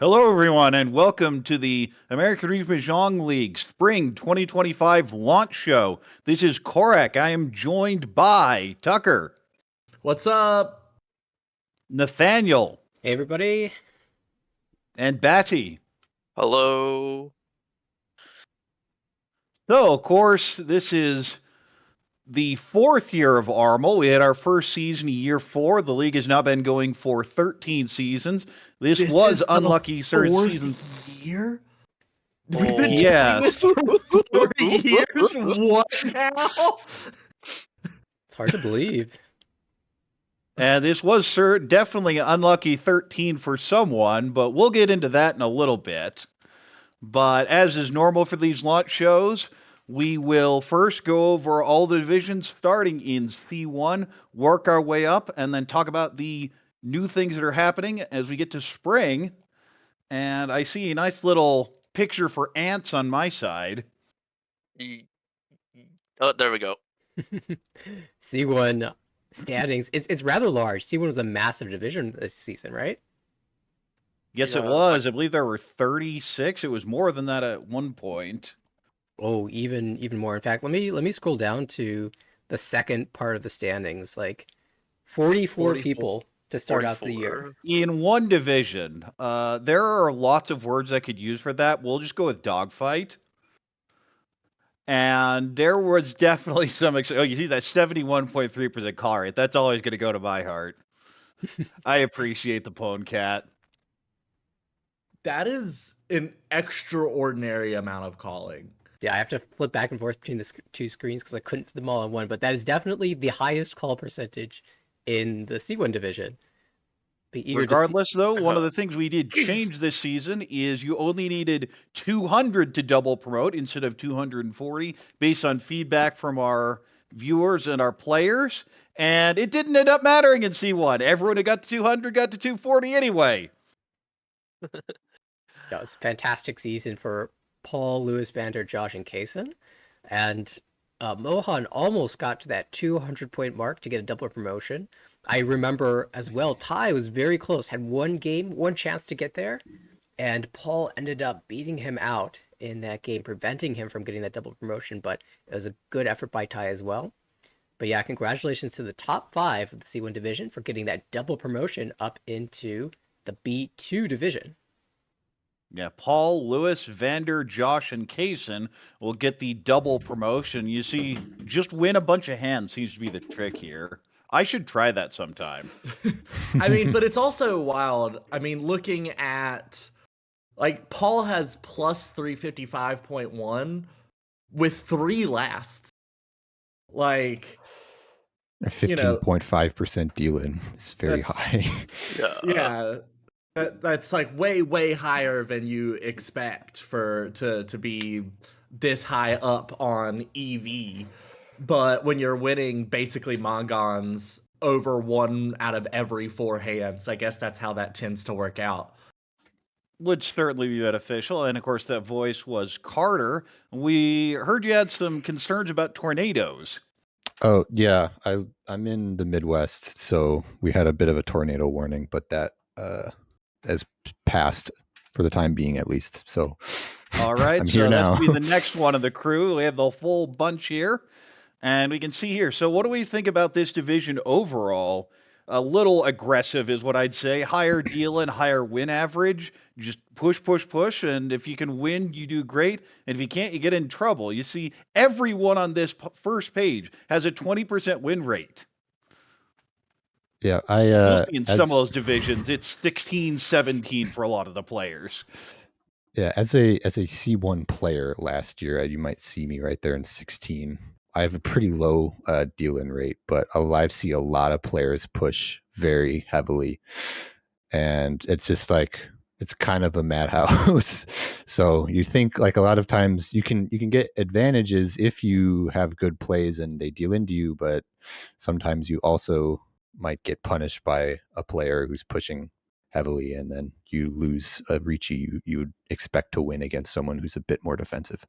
Hello, everyone, and welcome to the American Reef Mahjong League Spring 2025 launch show. This is Korak. I am joined by Tucker, What's up? Nathaniel, Hey everybody. and Batty. Hello. So, of course, this is the fourth year of ARML. We had our first season in year 4. The league has now been going for 13 seasons. This was is unlucky the third fourth season. year? We've been Yes. doing this for 4 years? What now? It's hard to believe. And this was definitely an unlucky 13 for someone, but we'll get into that in a little bit. But as is normal for these launch shows, we will first go over all the divisions starting in C1, work our way up, and then talk about the new things that are happening as we get to spring. And I see a nice little picture for ants on my side. Oh, there we go. C1 standings. It's rather large. C1 was a massive division this season, right? Yes, Yeah, it was. I believe there were 36. It was more than that at one point. Oh, even more. In fact, let me scroll down to the second part of the standings. Like 44 people to start out the year. In one division, there are lots of words I could use for that. We'll just go with dogfight. And there was definitely some. Oh, you see that 71.3% call rate. That's always going to go to my heart. I appreciate the Pwn Cat. That is an extraordinary amount of calling. Yeah, I have to flip back and forth between the two screens because I couldn't fit them all in one. But that is definitely the highest call percentage in the C1 division. Regardless, though, one of the things we did change this season is you only needed 200 to double promote instead of 240 based on feedback from our viewers and our players. And it didn't end up mattering in C1. Everyone who got to 200 got to 240 anyway. Yeah, it was a fantastic season for Paul, Lewis, Vander, Josh, and Kaysen. And Mohan almost got to that 200-point mark to get a double promotion. I remember as well, Ty was very close, had one game, one chance to get there, and Paul ended up beating him out in that game, preventing him from getting that double promotion, but it was a good effort by Ty as well. But yeah, congratulations to the top 5 of the C1 division for getting that double promotion up into the B2 division. Yeah, Paul, Lewis, Vander, Josh, and Kaysen will get the double promotion. You see, just win a bunch of hands seems to be the trick here. I should try that sometime. I mean, but it's also wild. I mean, looking at, like, Paul has plus 355.1 with 3 lasts. Like, a 15.5% deal-in is very high. Yeah. That's like way higher than you expect to be this high up on EV. But when you're winning basically Mongons over 1 out of every 4 hands, I guess that's how that tends to work out. Would certainly be beneficial. And of course, that voice was Carter. We heard you had some concerns about tornadoes. Oh yeah, I'm in the Midwest, so we had a bit of a tornado warning, but that has passed for the time being, at least. So all right, I'm so here that's now. be the next one of the crew. We have the full bunch here, and we can see here. So, what do we think about this division overall? A little aggressive is what I'd say. Higher deal and higher win average. Just push, and if you can win, you do great. And if you can't, you get in trouble. You see, everyone on this first page has a 20% win rate. Yeah, in some of those divisions, it's 16-17 for a lot of the players. Yeah, as a C1 player last year, you might see me right there in 16. I have a pretty low deal-in rate, but I've seen a lot of players push very heavily, and it's just like it's kind of a madhouse. So you think like a lot of times you can get advantages if you have good plays and they deal into you, but sometimes you also might get punished by a player who's pushing heavily, and then you lose a Ricci you would expect to win against someone who's a bit more defensive.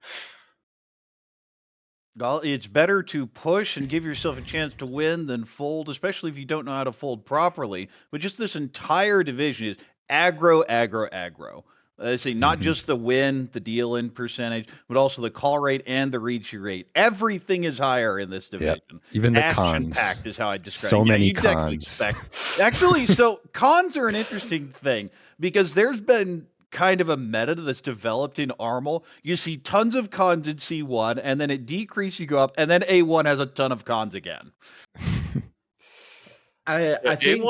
Well, it's better to push and give yourself a chance to win than fold, especially if you don't know how to fold properly. But just this entire division is aggro, aggro, aggro. I say not Mhm. just the win, the deal in percentage, but also the call rate and the reach rate. Everything is higher in this Yeah. division. Even the Action cons. packed is how I describe So it. Yeah, many you'd actually cons. expect. Actually, so cons are an interesting thing because there's been kind of a meta that's developed in Armel. You see tons of cons in C1, and then it decreases, you go up, and then A1 has a ton of cons again. I think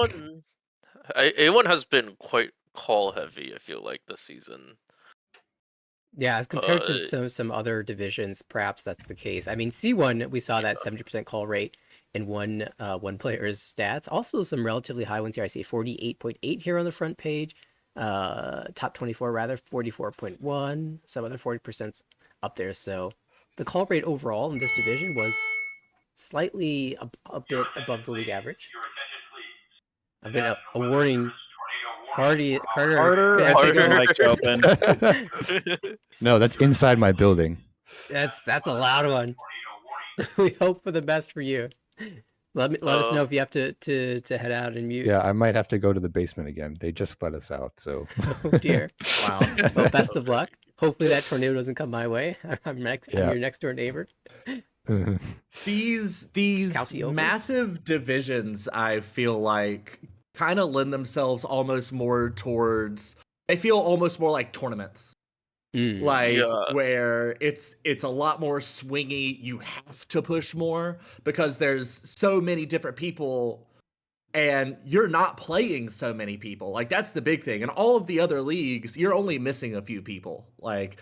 A1 has been quite call heavy, I feel like, this season. Yeah, as compared to Uh, some other divisions, perhaps that's the case. I mean, C1, we saw that 70% call rate in one player's stats. Also, some relatively high ones here. I see 48.8 here on the front page. Top 24 rather, 44.1. Some other 40% up there. So the call rate overall in this division was slightly a bit above the league average. I've been a warning. Carter Carter, gonna I have to think your go. mic's open. No, that's inside my building. That's a loud one. We hope for the best for you. Let us know if you have to head out and mute. Yeah, I might have to go to the basement again. They just let us out, so. Oh dear. wow. Well, best of luck. Hopefully that tornado doesn't come my way. I'm Yeah. your next door neighbor. These Calciopus? massive divisions, I feel like, kind of lend themselves almost more towards. They feel almost more like tournaments, like Yeah. where it's a lot more swingy. You have to push more because there's so many different people, and you're not playing so many people. Like that's the big thing. In all of the other leagues, you're only missing a few people. Like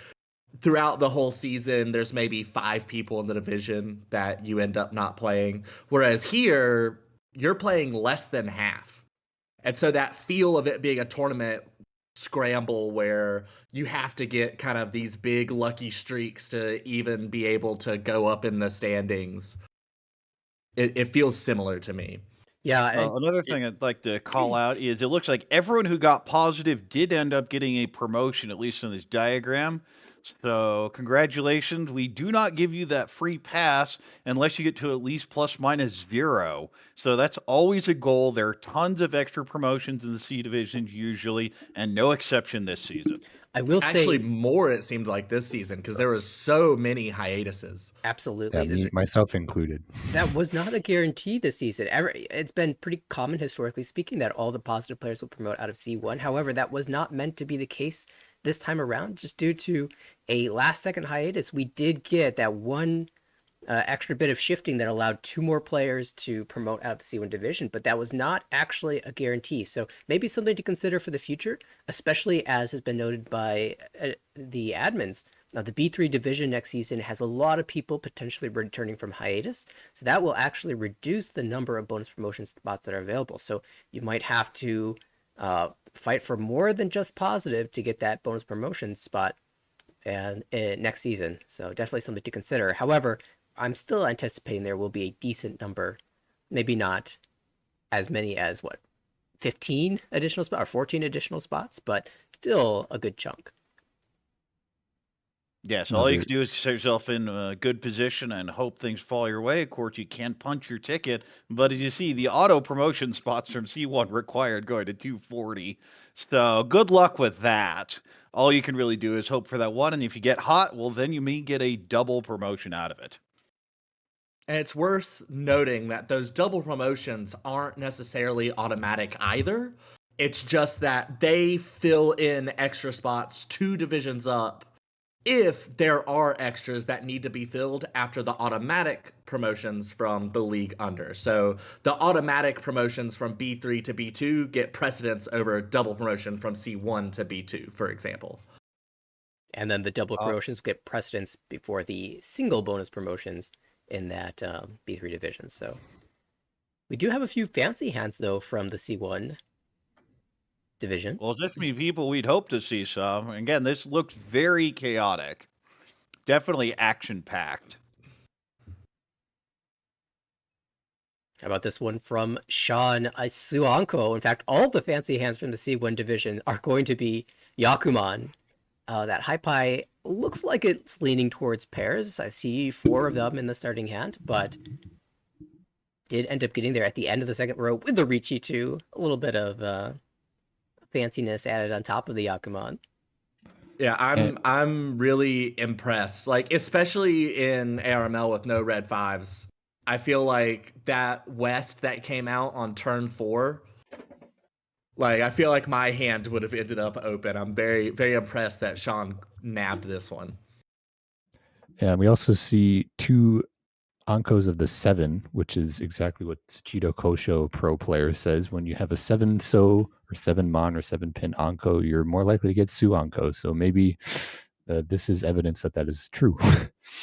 throughout the whole season, there's maybe 5 people in the division that you end up not playing. Whereas here, you're playing less than half. And so that feel of it being a tournament scramble where you have to get kind of these big lucky streaks to even be able to go up in the standings. It feels similar to me. Yeah, Another thing I'd like to call out is it looks like everyone who got positive did end up getting a promotion, at least in this diagram. So, congratulations. We do not give you that free pass unless you get to at least plus minus 0. So, that's always a goal. There are tons of extra promotions in the C divisions usually, and no exception this season. I will Actually, say more it seemed like this season because there was so many hiatuses. Yeah, absolutely. myself included. That was not a guarantee this season. It's been pretty common, historically speaking, that all the positive players will promote out of C1. However, that was not meant to be the case this time around, just due to a last-second hiatus. We did get that one extra bit of shifting that allowed 2 more players to promote out of the C1 division, but that was not actually a guarantee. So maybe something to consider for the future, especially as has been noted by the admins. The B3 division next season has a lot of people potentially returning from hiatus, so that will actually reduce the number of bonus promotion spots that are available. So you might have to fight for more than just positive to get that bonus promotion spot and next season. So definitely something to consider. However, I'm still anticipating there will be a decent number, maybe not as many as 15 additional spots or 14 additional spots, but still a good chunk. Yes, all you can do is set yourself in a good position and hope things fall your way. Of course, you can punch your ticket, but as you see, the auto promotion spots from C1 required going to 240. So good luck with that. All you can really do is hope for that one, and if you get hot, well, then you may get a double promotion out of it. And it's worth noting that those double promotions aren't necessarily automatic either. It's just that they fill in extra spots 2 divisions up if there are extras that need to be filled after the automatic promotions from the league under. So the automatic promotions from B3 to B2 get precedence over a double promotion from C1 to B2, for example. And then the double promotions get precedence before the single bonus promotions in that B3 division. So we do have a few fancy hands, though, from the C1 division. Well, just me people we'd hope to see some. Again, this looks very chaotic. Definitely action-packed. How about this one from Sean Suanko? In fact, all the fancy hands from the C1 division are going to be Yakuman. That Hypai looks like it's leaning towards pairs. I see 4 of them in the starting hand, but did end up getting there at the end of the second row with the Ricci too. A little bit of fanciness added on top of the Yakuman. Yeah, And- I'm really impressed. Like, especially in ARML with no red 5s. I feel like that West that came out on turn 4, like, I feel like my hand would have ended up open. I'm very, very impressed that Sean nabbed this one. Yeah, we also see 2 Ankos of the 7, which is exactly what Tsuchido Kosho pro player says. When you have a 7 So or 7 Mon or 7 Pin Anko, you're more likely to get Su Anko. So maybe this is evidence that that is true.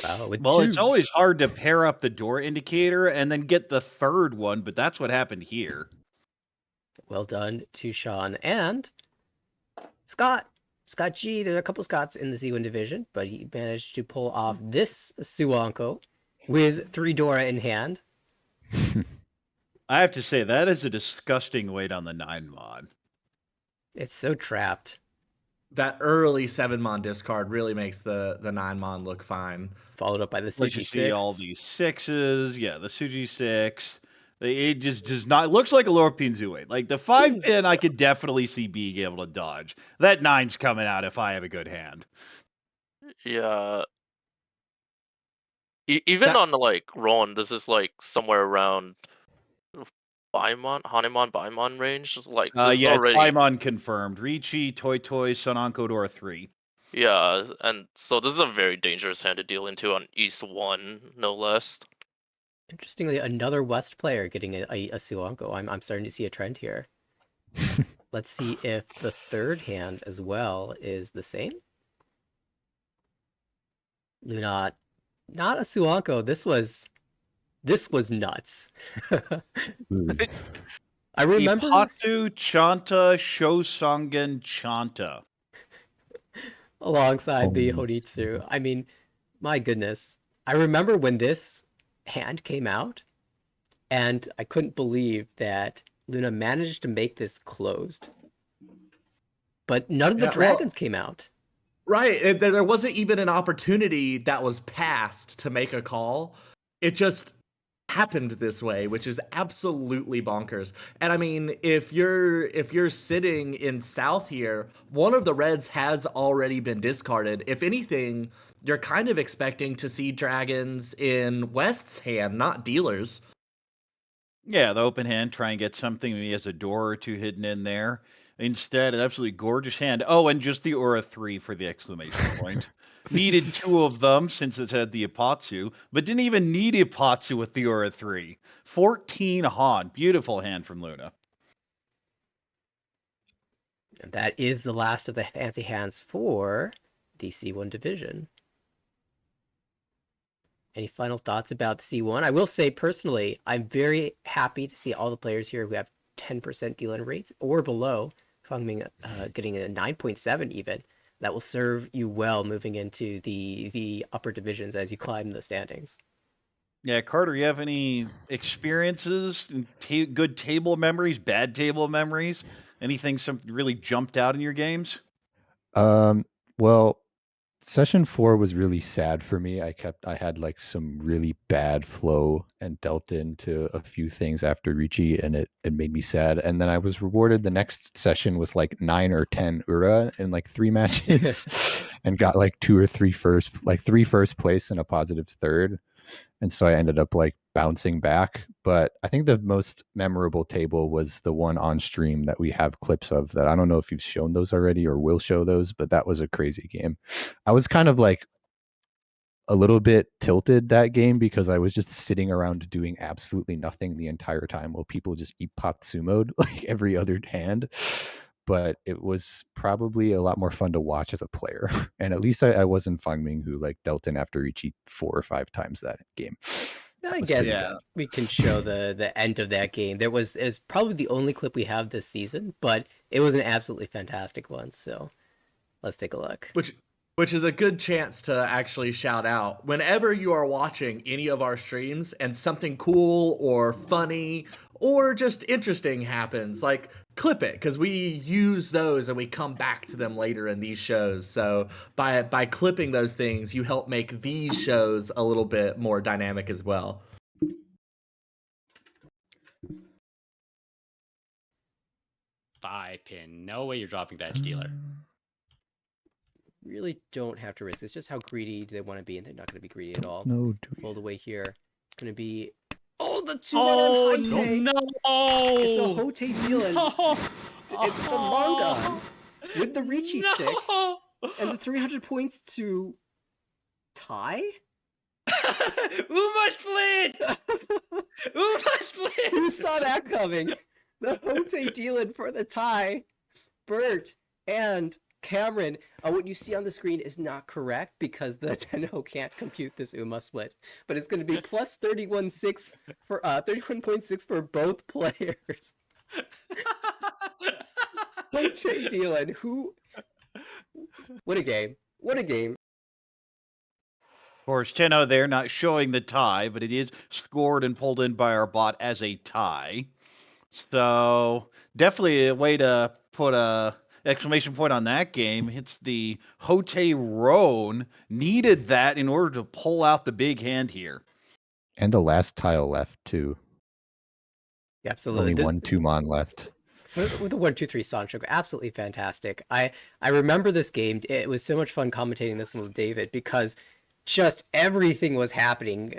Wow, with Well, it's 2 always hard to pair up the door indicator and then get the third one, but that's what happened here. well done to Sean and Scott. Scott G. There's a couple Scots in the Z1 division, but he managed to pull off this Suanko with 3 Dora in hand. I have to say, that is a disgusting weight on the 9 mod. It's so trapped. That early 7 Mon discard really makes the 9 Mon look fine. Followed up by the Like you Suji see 6. all these 6s, yeah, the Suji 6. It just does not, it looks like a lower Pinzu weight. Like the 5 pin, I could definitely see being able to dodge. That 9's coming out if I have a good hand. Yeah. Even That- on like Ron, this is like somewhere around Baimon, Hanemon, Baimon range. Like this is Yeah, it's already Paimon confirmed. Ricci, Toy Toy, Sunanko Dora 3. yeah, and so this is a very dangerous hand to deal into on East 1, no less. Interestingly, another West player getting a Suanko. I'm starting to see a trend here. Let's see if the third hand as well is the same. Lunat, not a Suanko. This was nuts. Ooh. I remember Ipatsu, Chanta, Shosangen, Chanta. alongside the Holy Honitsu. I mean, my goodness. I remember when this hand came out, and I couldn't believe that Luna managed to make this closed. But none of the Yeah, well- dragons came out. Right. There wasn't even an opportunity that was passed to make a call. It just happened this way, which is absolutely bonkers. And I mean, if you're sitting in South here, one of the reds has already been discarded. If anything, you're kind of expecting to see dragons in West's hand, not dealers. Yeah, the open hand, try and get something. Maybe he has a door or 2 hidden in there. Instead, an absolutely gorgeous hand. Oh, and just the Aura 3 for the exclamation point. Needed 2 of them since it had the Ipatsu, but didn't even need Ipatsu with the Aura 3. 14 Han. Beautiful hand from Luna. And that is the last of the fancy hands for the C1 division. Any final thoughts about the C1? I will say personally, I'm very happy to see all the players here who have 10% deal-in rates or below. Fengming getting a 9.7 even. That will serve you well moving into the upper divisions as you climb the standings. Yeah, Carter, you have any experiences, good table memories, bad table memories? Anything something really jumped out in your games? Well, session 4 was really sad for me. I had like some really bad flow and dealt into a few things after Ricci, and it made me sad. And then I was rewarded the next session with like 9 or 10 Ura in like 3 matches and got like 2 or 3 first place and a positive third. And so I ended up like bouncing back. But I think the most memorable table was the one on stream that we have clips of that. I don't know if you've shown those already or will show those, but that was a crazy game. I was kind of like a little bit tilted that game because I was just sitting around doing absolutely nothing the entire time while people just Ipatsumo'd like every other hand. But it was probably a lot more fun to watch as a player. And at least I wasn't Fengming who like dealt in after Ricci 4 or 5 times that game. I Was guess pretty bad. we can show the end of that game. It was probably the only clip we have this season, but it was an absolutely fantastic one. So let's take a look. Which is a good chance to actually shout out. Whenever you are watching any of our streams and something cool or funny or just interesting happens, like clip it because we use those and we come back to them later in these shows. So by clipping those things, you help make these shows a little bit more dynamic as well. Five pin. No way you're dropping that dealer. Really don't have to risk. It's just how greedy they want to be, and they're not going to be greedy at all. No, Fold away here. It's going to be... Oh, the 2-1 Oh on Hote! no! It's a Hote Dylan. No! It's the Mongon with the Ricci stick No! and the 300 points to tie? Uma split! Uma split! Who saw that coming? The Hote Dylan for the tie. Bert and Cameron, what you see on the screen is not correct because the Tenno can't compute this Uma split. But it's going to be plus 31.6 for 31.6 for both players. Hote Dylan, who? What a game! What a game! Of course, Tenno there not showing the tie, but it is scored and pulled in by our bot as a tie. So definitely a way to put a exclamation point on that game. It's the Hote Roan needed that in order to pull out the big hand here. And the last tile left too. Absolutely. Only 1 2-mon left. With the 1-2-3 Sancho, absolutely fantastic. I remember this game. It was so much fun commentating this one with David because just everything was happening.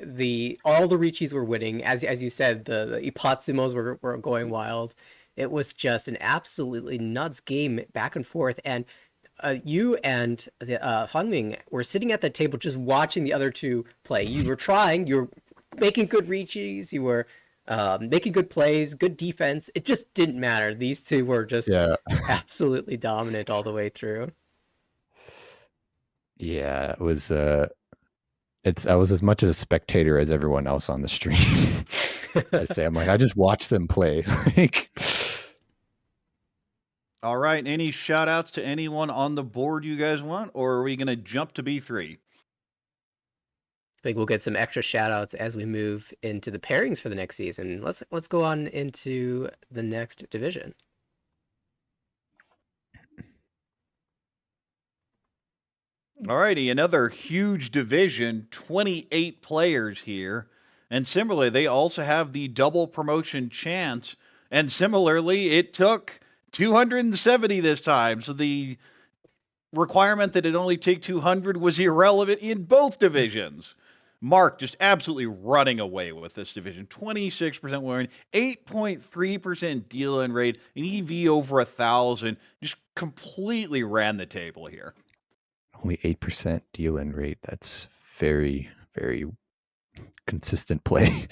All the Riccis were winning, as you said. The Ipatsumos were going wild. It was just an absolutely nuts game, back and forth. And you and the Hongming were sitting at the table just watching the other two play. You were trying. You were making good Riccis. You were making good plays, good defense. It just didn't matter. These two were just absolutely dominant all the way through. Yeah, it was. I was as much of a spectator as everyone else on the stream. I'm like, I just watch them play. All right, any shout outs to anyone on the board you guys want, or are we going to jump to B3? I think we'll get some extra shout outs as we move into the pairings for the next season. Let's go on into the next division. Alrighty, another huge division, 28 players here. And similarly, they also have the double promotion chance. And similarly, it took 270 this time. So the requirement that it only take 200 was irrelevant in both divisions. Mark just absolutely running away with this division. 26% win, 8.3% deal-in rate, an EV over 1,000. Just completely ran the table here. Only 8% deal-in rate. That's very, very consistent play.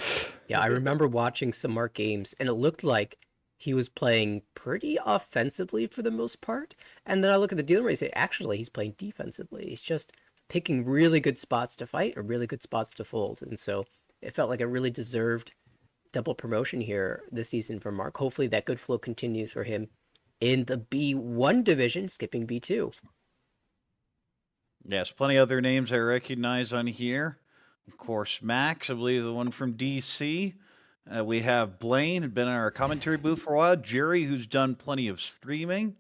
Yeah, I remember watching some Mark games, and it looked like he was playing pretty offensively for the most part. And then I look at the deal rate and say, actually, he's playing defensively. He's just picking really good spots to fight or really good spots to fold. And so it felt like a really deserved double promotion here this season for Mark. Hopefully that good flow continues for him in the B1 division, skipping B2. Yes, plenty of other names I recognize on here. Of course, Max, I believe the one from DC. We have Blaine, who's been in our commentary booth for a while. Jerry, who's done plenty of streaming.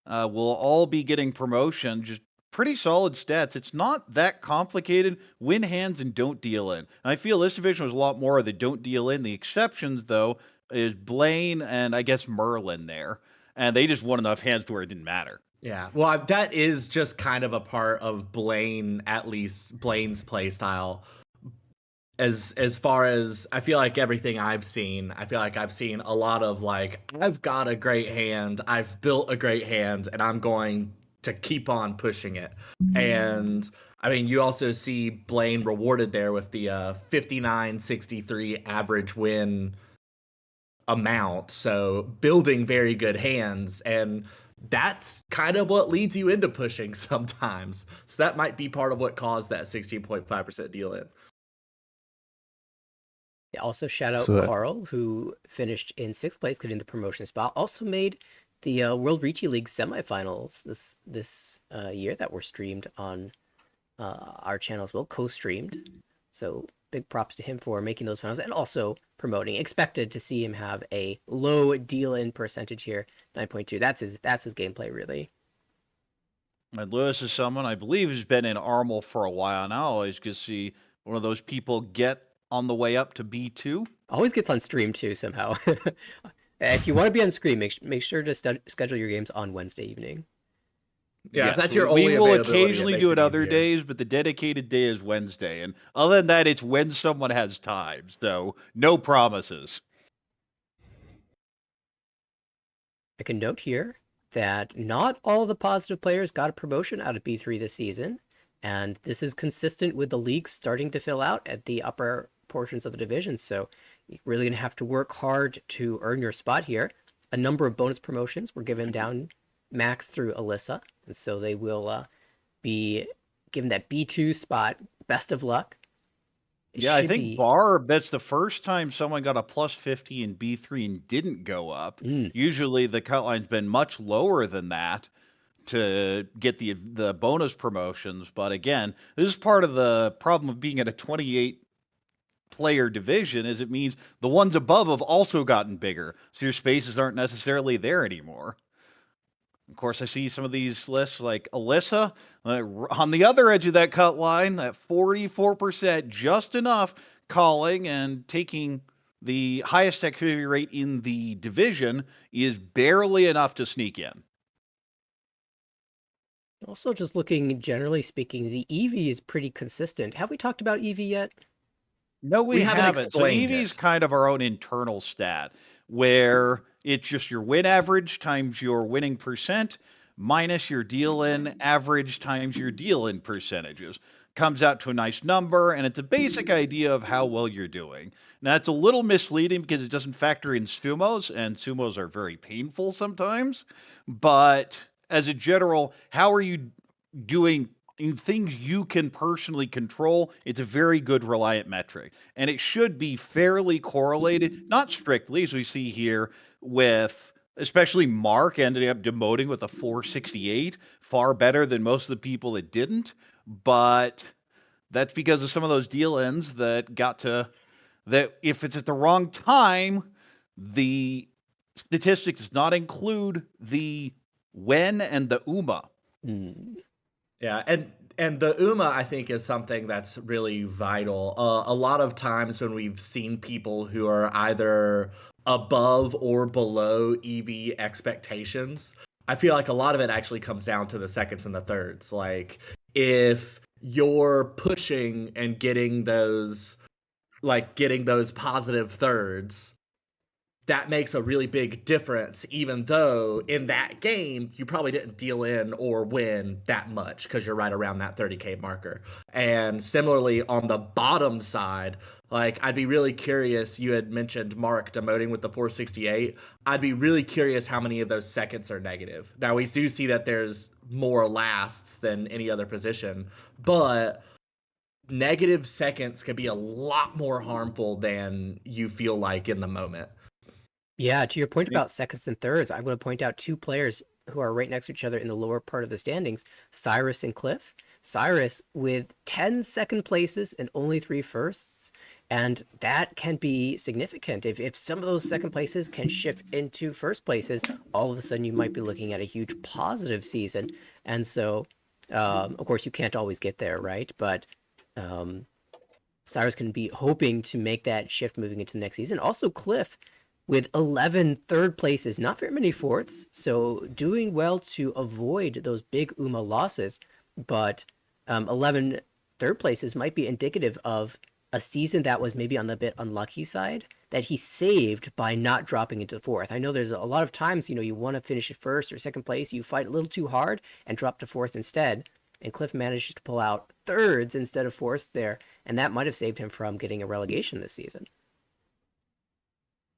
We'll all be getting promotion. Just pretty solid stats. It's not that complicated. Win hands and don't deal in. And I feel this division was a lot more of the don't deal in. The exceptions, though, is Blaine and I guess Merlin there. And they just won enough hands to where it didn't matter. Yeah, well, that is just kind of a part of Blaine, at least Blaine's play style. As far as I feel like everything I've seen, I feel like I've seen a lot of like, I've got a great hand, I've built a great hand, and I'm going to keep on pushing it. And I mean, you also see Blaine rewarded there with the 59-63 average win amount. So building very good hands, and that's kind of what leads you into pushing sometimes. So that might be part of what caused that 16.5% deal in. Yeah, also shout out Carl, who finished in 6th place, getting the promotion spot. Also made the World Ricci League semifinals this year that were streamed on our channel as well, co-streamed. So big props to him for making those finals and also promoting. Expected to see him have a low deal-in percentage here, 9.2. That's his gameplay, really. And Lewis is someone I believe has been in Armel for a while now. Always good to see one of those people get on the way up to B2. Always gets on stream too somehow. If you want to be on stream, make sure to schedule your games on Wednesday evening. Yeah, if that's your we only will availability, it occasionally makes do it it other easier. days, but the dedicated day is Wednesday. And other than that, it's when someone has time. So no promises. I can note here that not all the positive players got a promotion out of B3 this season, and this is consistent with the league starting to fill out at the upper portions of the division. So you're really going to have to work hard to earn your spot here. A number of bonus promotions were given down max through Alyssa, and so they will be given that B2 spot. Best of luck. Yeah, I think Barb, that's the first time someone got a plus 50 in B3 and didn't go up. Usually the cut line's been much lower than that to get the bonus promotions. But again, this is part of the problem of being at a 28 player division is it means the ones above have also gotten bigger. So your spaces aren't necessarily there anymore. Of course, I see some of these lists like Alyssa on the other edge of that cut line at 44%, just enough calling and taking the highest activity rate in the division is barely enough to sneak in. Also, just looking generally speaking, the EV is pretty consistent. Have we talked about EV yet? No, we haven't. So explained EV is it. kind of our own internal stat where it's just your win average times your winning percent minus your deal in average times your deal in percentages. Comes out to a nice number, and it's a basic idea of how well you're doing. Now, it's a little misleading because it doesn't factor in sumos, and sumos are very painful sometimes. But as a general, how are you doing in things you can personally control? It's a very good reliant metric, and it should be fairly correlated, not strictly as we see here with especially Mark ended up demoting with a 468, far better than most of the people it didn't, but that's because of some of those deal ends that got to that if it's at the wrong time, the statistic does not include the when and the UMA. Yeah, and the UMA I think is something that's really vital. A lot of times when we've seen people who are either above or below EV expectations, I feel like a lot of it actually comes down to the seconds and the thirds. Like if you're pushing and getting those positive thirds, that makes a really big difference, even though in that game you probably didn't deal in or win that much because you're right around that 30K marker. And similarly on the bottom side, like I'd be really curious, you had mentioned Mark demoting with the 468. I'd be really curious how many of those seconds are negative. Now we do see that there's more lasts than any other position, but negative seconds can be a lot more harmful than you feel like in the moment. Yeah, to your point about seconds and thirds, I want to point out two players who are right next to each other in the lower part of the standings, Cyrus and Cliff. Cyrus with 10 second places and only 3 firsts, and that can be significant. If some of those second places can shift into first places, all of a sudden you might be looking at a huge positive season. And so, of course, you can't always get there, right? But Cyrus can be hoping to make that shift moving into the next season. Also, Cliff with 11 third places, not very many fourths, so doing well to avoid those big UMA losses, but 11 third places might be indicative of a season that was maybe on the bit unlucky side that he saved by not dropping into the fourth. I know there's a lot of times, you want to finish at first or second place, you fight a little too hard and drop to fourth instead, and Cliff manages to pull out thirds instead of fourths there, and that might have saved him from getting a relegation this season.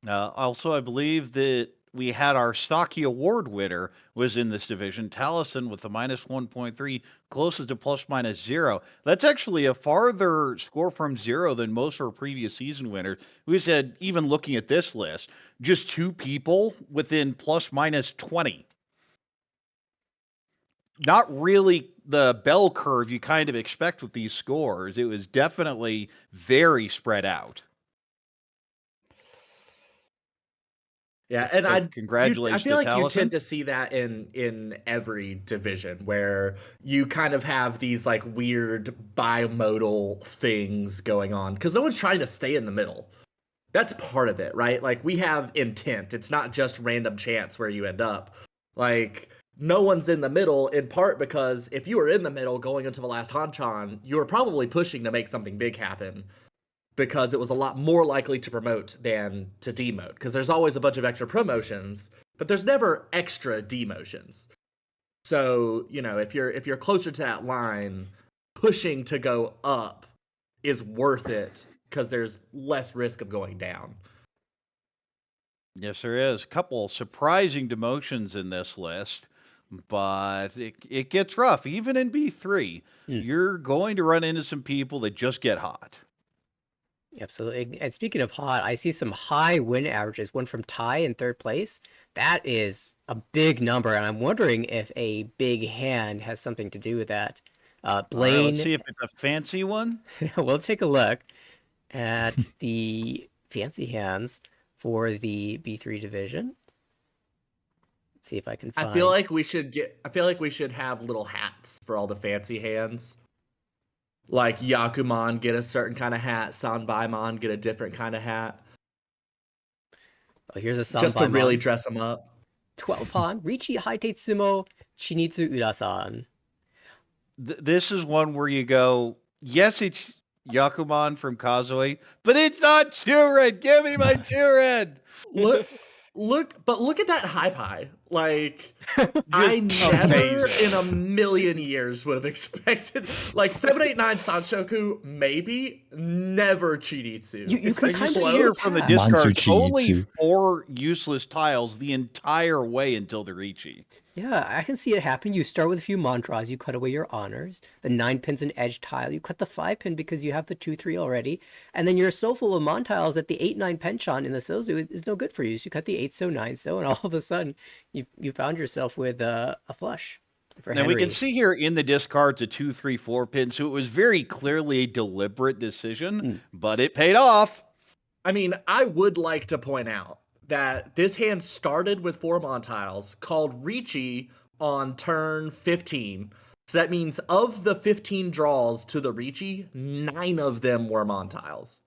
Also, I believe that we had our Stocky Award winner was in this division, Taliesin with a minus 1.3, closest to plus minus 0. That's actually a farther score from 0 than most of our previous season winners. We said, even looking at this list, just 2 people within plus minus 20. not really the bell curve you kind of expect with these scores. It was definitely very spread out. Yeah, and So I congratulations feel to like you Taliesin. tend to see that in every division where you kind of have these like weird bimodal things going on because no one's trying to stay in the middle. That's part of it, right? Like we have intent. It's not just random chance where you end up. Like no one's in the middle in part because if you were in the middle going into the last Hanchan, you were probably pushing to make something big happen because it was a lot more likely to promote than to demote because there's always a bunch of extra promotions, but there's never extra demotions. So, you know, if you're closer to that line, pushing to go up is worth it because there's less risk of going down. Yes, there is. A couple surprising demotions in this list, but it gets rough. Even in B3, you're going to run into some people that just get hot. Absolutely. And speaking of hot, I see some high win averages. One from Ty in third place. That is a big number, and I'm wondering if a big hand has something to do with that. Blaine, All right, let's see if it's a fancy one. we'll take a look at the fancy hands for the B3 division. Let's see if I can find. I feel like we should have little hats for all the fancy hands. Like Yakuman get a certain kind of hat, Sanbaimon get a different kind of hat. Oh, here's a Sanbaimon. Just to really dress them up. 12 Han, Riichi Haitetsumo, Shinizu Urasan. This is one where you go, yes, it's Yakuman from Kazue, but it's not Churen. Give me my Churen. Look at that high pie. Like I never amazing. in a million years would have expected like 789 Sanshoku, maybe never Chiritsu. You could kind of Hear from the Mansu discards only Chiitsu. 4 useless tiles the entire way until the Riichi. Yeah, I can see it happen. You start with a few mantras, you cut away your honors, the 9 pins and edge tile, you cut the 5 pin because you have the 2-3 already, and then you're so full of mon tiles that the 8-9 penchant in the Sozu is no good for you. So you cut the 8-so, 9-so, and all of a sudden you found yourself with a flush. For Now we Henry. can see here in the discards a 2-3-4 pin, so it was very clearly a deliberate decision, but it paid off. I mean, I would like to point out that this hand started with 4 mon tiles, called Riichi on turn 15. So that means of the 15 draws to the Riichi, 9 of them were mon tiles.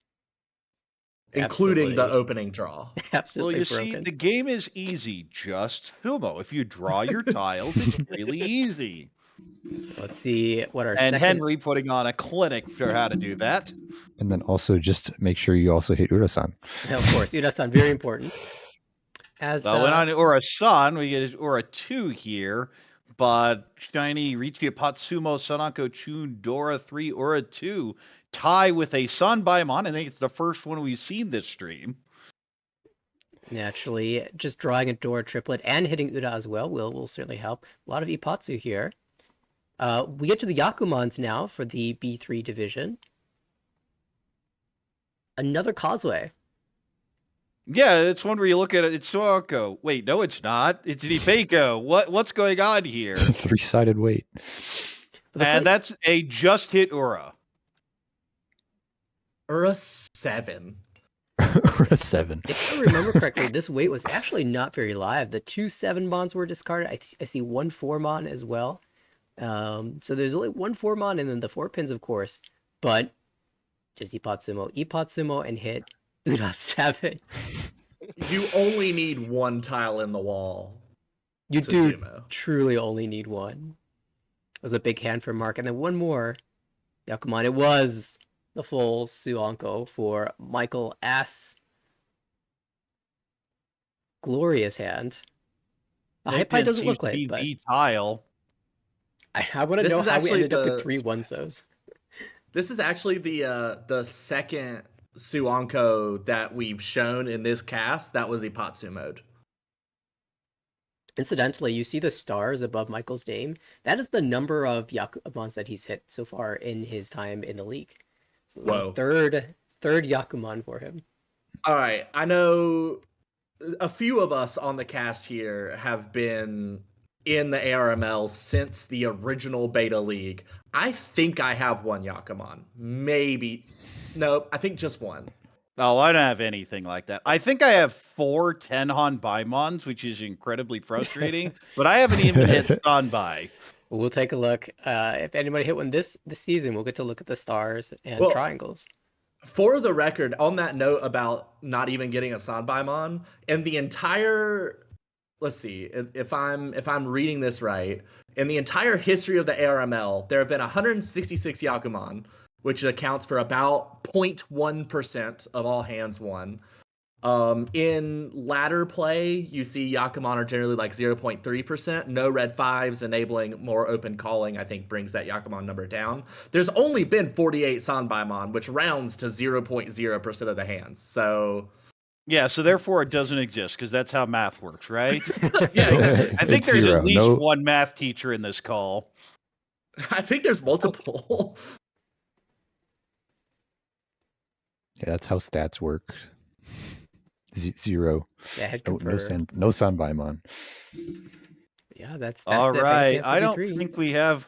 Including the Absolutely. opening draw. Absolutely Well, you broken. see, the game is easy. Just Sumo. If you draw your tiles, it's really easy. Let's see what our And second... Henry putting on a clinic for how to do that. And then also just make sure you also hit Urasan. Of course, Urasan, very important. As So when on Ura-san, we get Ura-2 here, but Shiny, Riichi, Patsumo, Sanako, Chun, Dora 3, Ura-2 tie with a Sanbaimon. I think it's the first one we've seen this stream. naturally, just drawing a Dora triplet and hitting Ura as well will certainly help. A lot of Ipatsu here. We get to the Yakumans now for the B3 division. Another Causeway. Yeah, it's one where you look at it, it's Suako. Wait, no, it's not. It's Nipeko. What's going on here? 3-sided weight. And that's a just hit Ura. Ura 7. Ura 7. If I remember correctly, this weight was actually not very live. The 2 7-mons were discarded. I see 1 4-mon as well. So there's only 1 4-mon and then the 4 pins, of course. But just Ipatsumo, and hit Ura 7. You only need 1 tile in the wall. You to do Sumo. truly only need 1. It was a big hand for Mark. And then 1 more. Yakuman. It was the full Suanko for Michael S. Glorious hand. The high pie doesn't look like, be but the tile. I want to This know is how we actually ended up the- with 3 1-sos. This is actually the second Suanko that we've shown in this cast that was Ipatsu mode. Incidentally, you see the stars above Michael's name? That is the number of Yakumans that he's hit so far in his time in the league. So Whoa. Third Yakuman for him. All right, I know a few of us on the cast here have been in the ARML since the original beta league. I think I have one Yakuman. Maybe. No, I think just one. Oh, I don't have anything like that. I think I have 4 Tenhon Baimons, which is incredibly frustrating, but I haven't even hit Sanbai. We'll take a look. If anybody hit one this season, we'll get to look at the stars and Well, triangles. For the record, on that note about not even getting a Sanbaimon, and the entire, let's see, if I'm reading this right, in the entire history of the ARML, there have been 166 Yakuman, which accounts for about 0.1% of all hands won. In ladder play, you see Yakuman are generally like 0.3%. No red fives, enabling more open calling, I think brings that Yakuman number down. There's only been 48 Sanbaimon, which rounds to 0.0% of the hands. So Yeah, so therefore it doesn't exist because that's how math works, right? yeah, exactly. I think It's there's zero. at least No, one math teacher in this call. I think there's multiple. yeah, that's how stats work. Zero. Yeah, head No, confirmed. no Sanbaimon. Yeah, that's All the famous right. answer I don't V3. think we have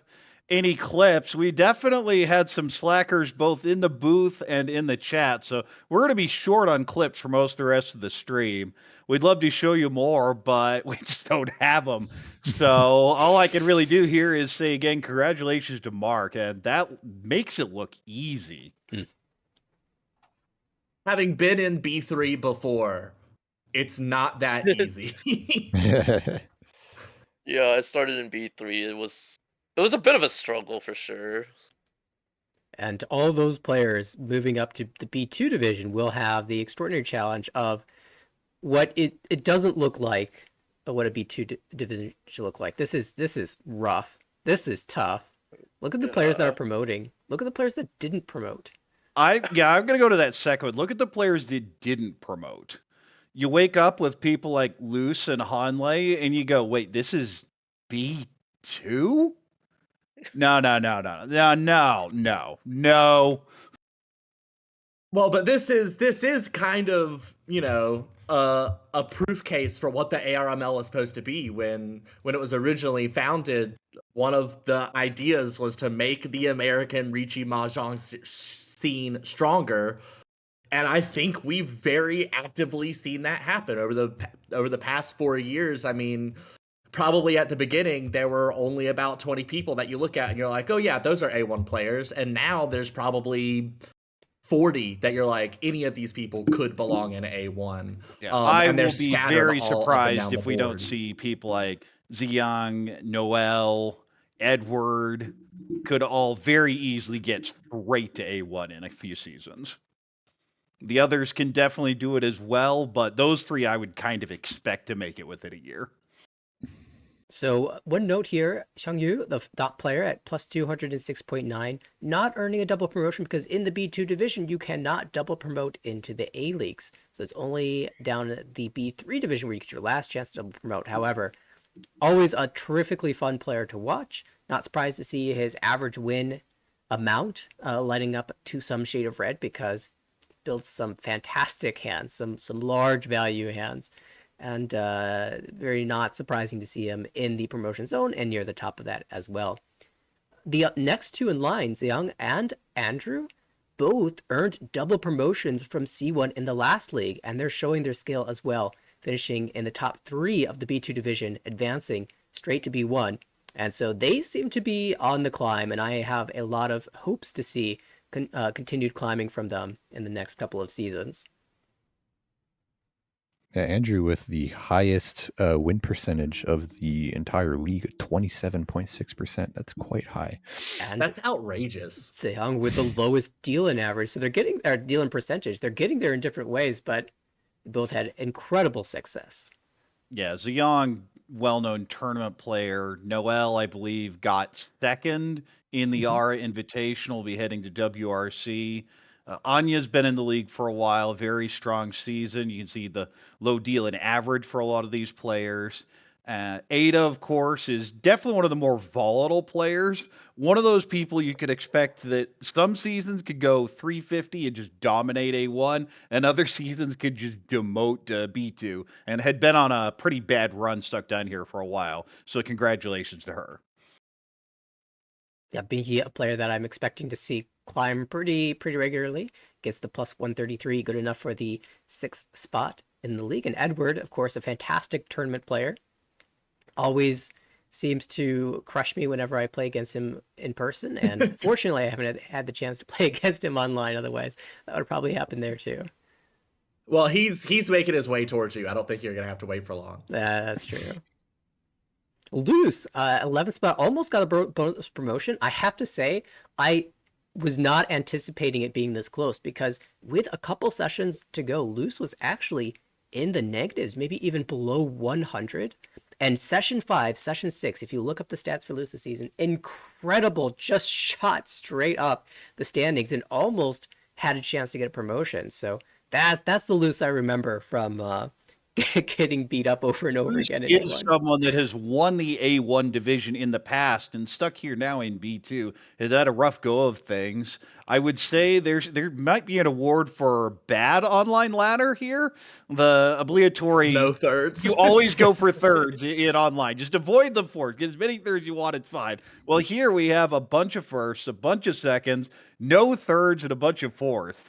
any clips. We definitely had some slackers both in the booth and in the chat. So we're going to be short on clips for most of the rest of the stream. We'd love to show you more, but we just don't have them. So all I can really do here is say again, congratulations to Mark. And that makes it look easy. Having been in B3 before, it's not that easy. Yeah, I started in B3. It was a bit of a struggle for sure. And all those players moving up to the B2 division will have the extraordinary challenge of what it doesn't look like what a B2 division should look like. This is rough. This is tough. Look at the players that are promoting. Look at the players that didn't promote. I'm going to go to that second. Look at the players that didn't promote. You wake up with people like Luce and Hanley, and you go, wait, this is B2? No. Well, but this is kind of, you know, a proof case for what the ARML is supposed to be. When it was originally founded, one of the ideas was to make the American Riichi Mahjong scene stronger, and I think we've very actively seen that happen over the past 4 years. I mean, probably at the beginning there were only about 20 people that you look at and you're like, oh yeah, those are A1 players, and now there's probably 40 that you're like, any of these people could belong in A1. Yeah, I and they're will be scattered very all up and down surprised the if we don't board. see people like Ziyang, Noel, Edward could all very easily get straight to A1 in a few seasons. The others can definitely do it as well, but those three I would kind of expect to make it within a year. So one note here, Xiangyu, the dot player at plus 206.9, not earning a double promotion because in the B2 division, you cannot double promote into the A leagues. So it's only down at the B3 division where you get your last chance to double promote. However, always a terrifically fun player to watch. Not surprised to see his average win amount lighting up to some shade of red because he builds some fantastic hands, some large value hands. And very not surprising to see him in the promotion zone and near the top of that as well. The next two in line, Ziyang and Andrew, both earned double promotions from C1 in the last league, and they're showing their skill as well, finishing in the top 3 of the B2 division, advancing straight to B1. And so they seem to be on the climb, and I have a lot of hopes to see continued climbing from them in the next couple of seasons. Yeah, Andrew with the highest win percentage of the entire league, 27.6%. That's quite high. And That's outrageous. Ziyang with the lowest deal-in average. So they're getting their deal-in percentage. They're getting there in different ways, but both had incredible success. Yeah, Ziyang, well-known tournament player. Noel, I believe, got second in the ARA Invitational, will be heading to WRC. Anya's been in the league for a while, very strong season. You can see the low deal in average for a lot of these players. Ada, of course, is definitely one of the more volatile players. One of those people you could expect that some seasons could go 350 and just dominate A1, and other seasons could just demote B2, and had been on a pretty bad run stuck down here for a while. So congratulations to her. Yeah, being a player that I'm expecting to see climb pretty regularly. Gets the plus 133, good enough for the 6th spot in the league. And Edward, of course, a fantastic tournament player. Always seems to crush me whenever I play against him in person. And fortunately, I haven't had the chance to play against him online. Otherwise, that would probably happen there too. Well, he's making his way towards you. I don't think you're gonna have to wait for long. That's true. Luce, 11th spot, almost got a bonus promotion. I have to say, I was not anticipating it being this close because with a couple sessions to go, Luce was actually in the negatives, maybe even below 100. And session 5, session 6, if you look up the stats for Luce this season, incredible, just shot straight up the standings and almost had a chance to get a promotion. So that's the Luce I remember from getting beat up over and over again. Is someone that has won the A1 division in the past and stuck here now in B2 has had a rough go of things. I would say there might be an award for bad online ladder here. The obligatory No thirds. You always go for thirds in online. Just avoid the fourth. Get as many thirds you want. It's fine. Well, here we have a bunch of firsts, a bunch of seconds, no thirds, and a bunch of fourths.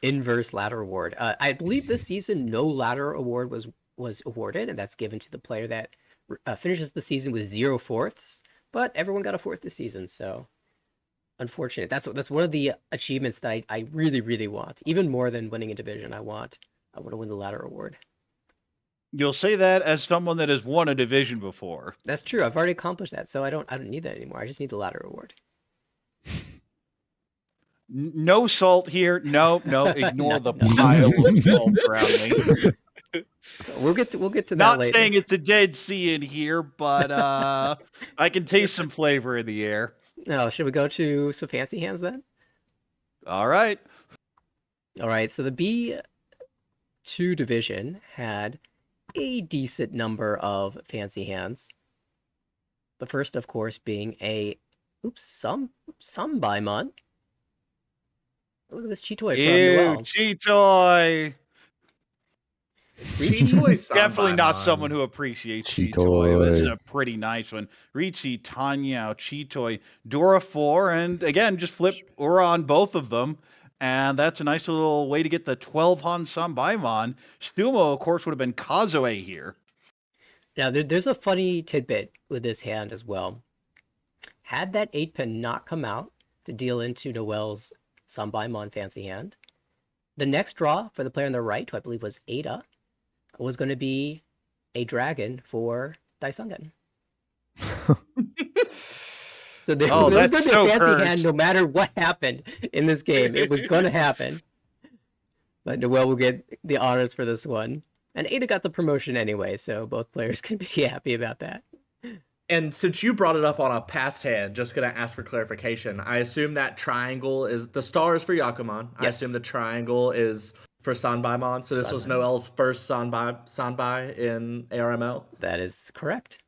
Inverse ladder award. I believe this season no ladder award was awarded, and that's given to the player that finishes the season with 0 fourths. But everyone got a fourth this season, so unfortunate. That's one of the achievements that I really want. Even more than winning a division, I want to win the ladder award. You'll say that as someone that has won a division before. That's true. I've already accomplished that, so I don't need that anymore. I just need the ladder award. No salt here. No. Ignore the pile of salt around me. We'll get to that Not later. saying it's a Dead Sea in here, but I can taste some flavor in the air. No, should we go to some fancy hands then? All right. All right. So the B2 division had a decent number of fancy hands. The first, of course, being some Baimon. Look at this Chitoy from Noel. Chitoy. Chitoy's Definitely not Sanbaimon. someone who appreciates Chitoy. Chitoy. This is a pretty nice one. Ricci, Tanyao, Chitoy, Dora 4, and again, just flip Ura on both of them. And that's a nice little way to get the 12 Han Sanbaimon. Stumo, of course, would have been Kazue here. Now, there's a funny tidbit with this hand as well. Had that 8-pin not come out to deal into Noel's Sanbaimon fancy hand, the next draw for the player on the right, who I believe was Ada, was going to be a dragon for Daisangan. So there was going to be a fancy hand no matter what happened in this game. It was going to happen. But Noel will get the honors for this one. And Ada got the promotion anyway, so both players can be happy about that. And since you brought it up on a past hand, just gonna ask for clarification. I assume that triangle is the stars for Yakuman. I Yes. assume the triangle is for Sanbaimon. So this was Sanbaimon. Noel's first Sanbai in ARML. That is correct.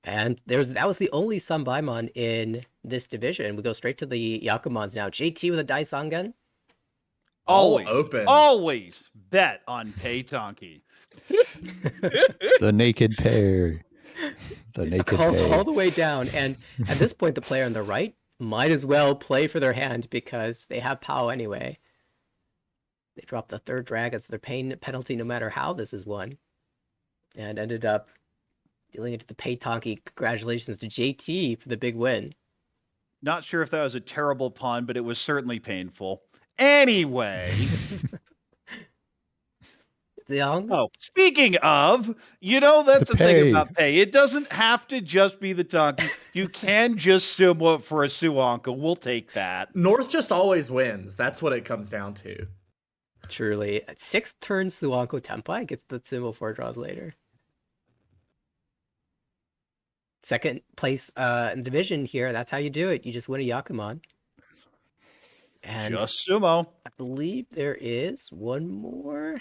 And that was the only Sanbaimon in this division. We go straight to the Yakumons now. JT with a Daisangan. Always, open. always bet on Peitonki. The naked pair. The naked Calls pair. all the way down. And at this point, the player on the right might as well play for their hand because they have POW anyway. They dropped the third dragon, so they're paying a penalty no matter how this is won. And ended up dealing into the Peitonki. Congratulations to JT for the big win. Not sure if that was a terrible pun, but it was certainly painful. Anyway. Xiang? Oh, speaking of, that's the The thing pay. about pay. It doesn't have to just be the Tonki. You can just sumo for a Suanka. We'll take that. North just always wins. That's what it comes down to. Truly. 6th turn Suanko Tenpai gets the symbol 4 draws later. Second place in division here. That's how you do it. You just win a Yakuman. And Just sumo. I believe there is one more.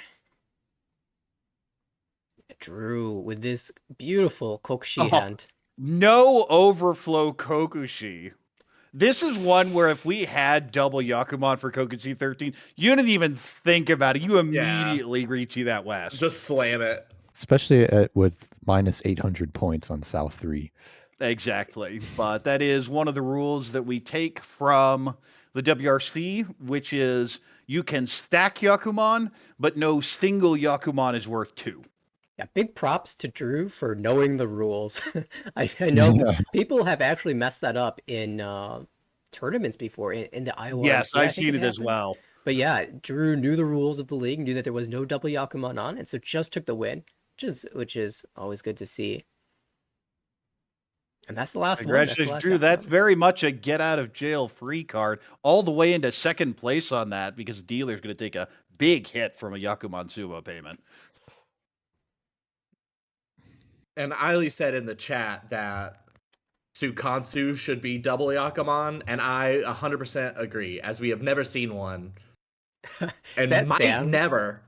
Drew with this beautiful Kokushi Oh. hand. No overflow Kokushi. This is one where if we had double Yakuman for Kokushi 13, you didn't even think about it. You immediately reach you that west. Just slam it. Especially with minus 800 points on South 3. Exactly. But that is one of the rules that we take from the WRC, which is you can stack Yakuman, but no single Yakuman is worth 2. Yeah, big props to Drew for knowing the rules. I know people have actually messed that up in tournaments before in the IORMC. Yes, I I've think seen it as happened. well. But yeah, Drew knew the rules of the league, knew that there was no double Yakuman on, and so just took the win, which is always good to see. And that's the last one. That's the Congratulations, last Drew. That's Yakuman. very much a get out of jail free card, all the way into second place on that because dealer's going to take a big hit from a Yakuman Sumo payment. And Eiley said in the chat that Sukansu should be double Yakuman, and I 100% agree, as we have never seen one. And that might Sam? never.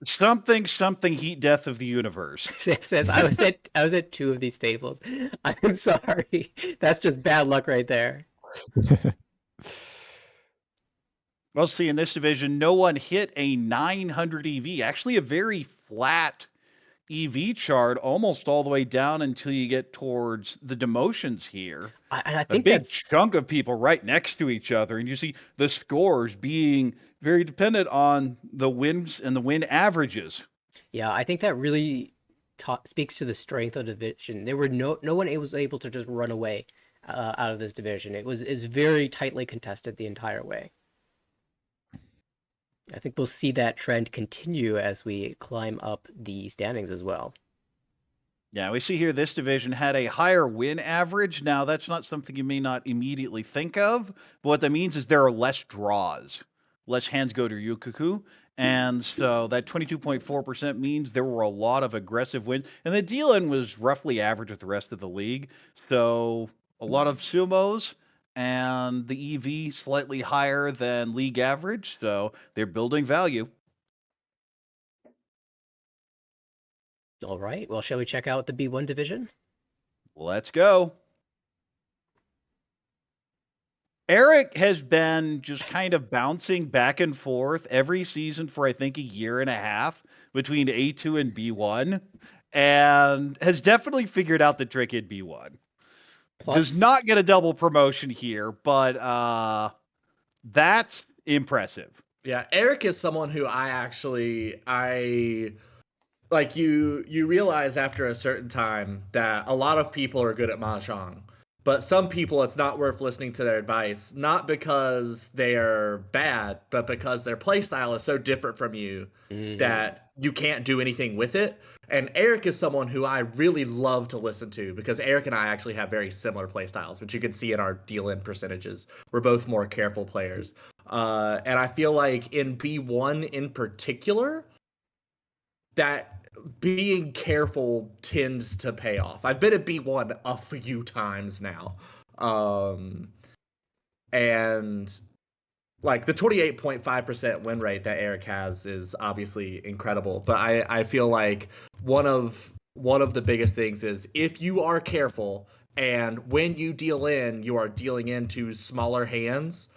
Something heat death of the universe. Sam says I was at 2 of these tables. I'm sorry. That's just bad luck right there. Well, see, in this division, no one hit a 900 EV. Actually, a very flat EV chart, almost all the way down until you get towards the demotions here. And I A think big that's chunk of people right next to each other, and you see the scores being very dependent on the wins and the win averages. yeah. I think that really speaks to the strength of the division. There were no one was able to just run away out of this division. It was very tightly contested the entire way. I think we'll see that trend continue as we climb up the standings as well. Yeah, we see here this division had a higher win average. Now, that's not something you may not immediately think of, but what that means is there are less draws. Less hands go to Yukuku, and so that 22.4% means there were a lot of aggressive wins, and the deal-in was roughly average with the rest of the league, so a lot of sumos, and the EV slightly higher than league average, so they're building value. All right. Well, shall we check out the B1 division? Let's go. Eric has been just kind of bouncing back and forth every season for, I think, a year and a half between A2 and B1, and has definitely figured out the trick in B1. Does not get a double promotion here, but that's impressive. Yeah, Eric is someone who I like. You realize after a certain time that a lot of people are good at mahjong, but some people it's not worth listening to their advice, not because they're bad, but because their playstyle is so different from you that you can't do anything with it. And Eric is someone who I really love to listen to because Eric and I actually have very similar playstyles, which you can see in our deal-in percentages. We're both more careful players. And I feel like in B1 in particular, that being careful tends to pay off. I've been at B1 a few times now. And like the 28.5% win rate that Eric has is obviously incredible. But I feel like one of the biggest things is if you are careful and when you deal in, you are dealing into smaller hands,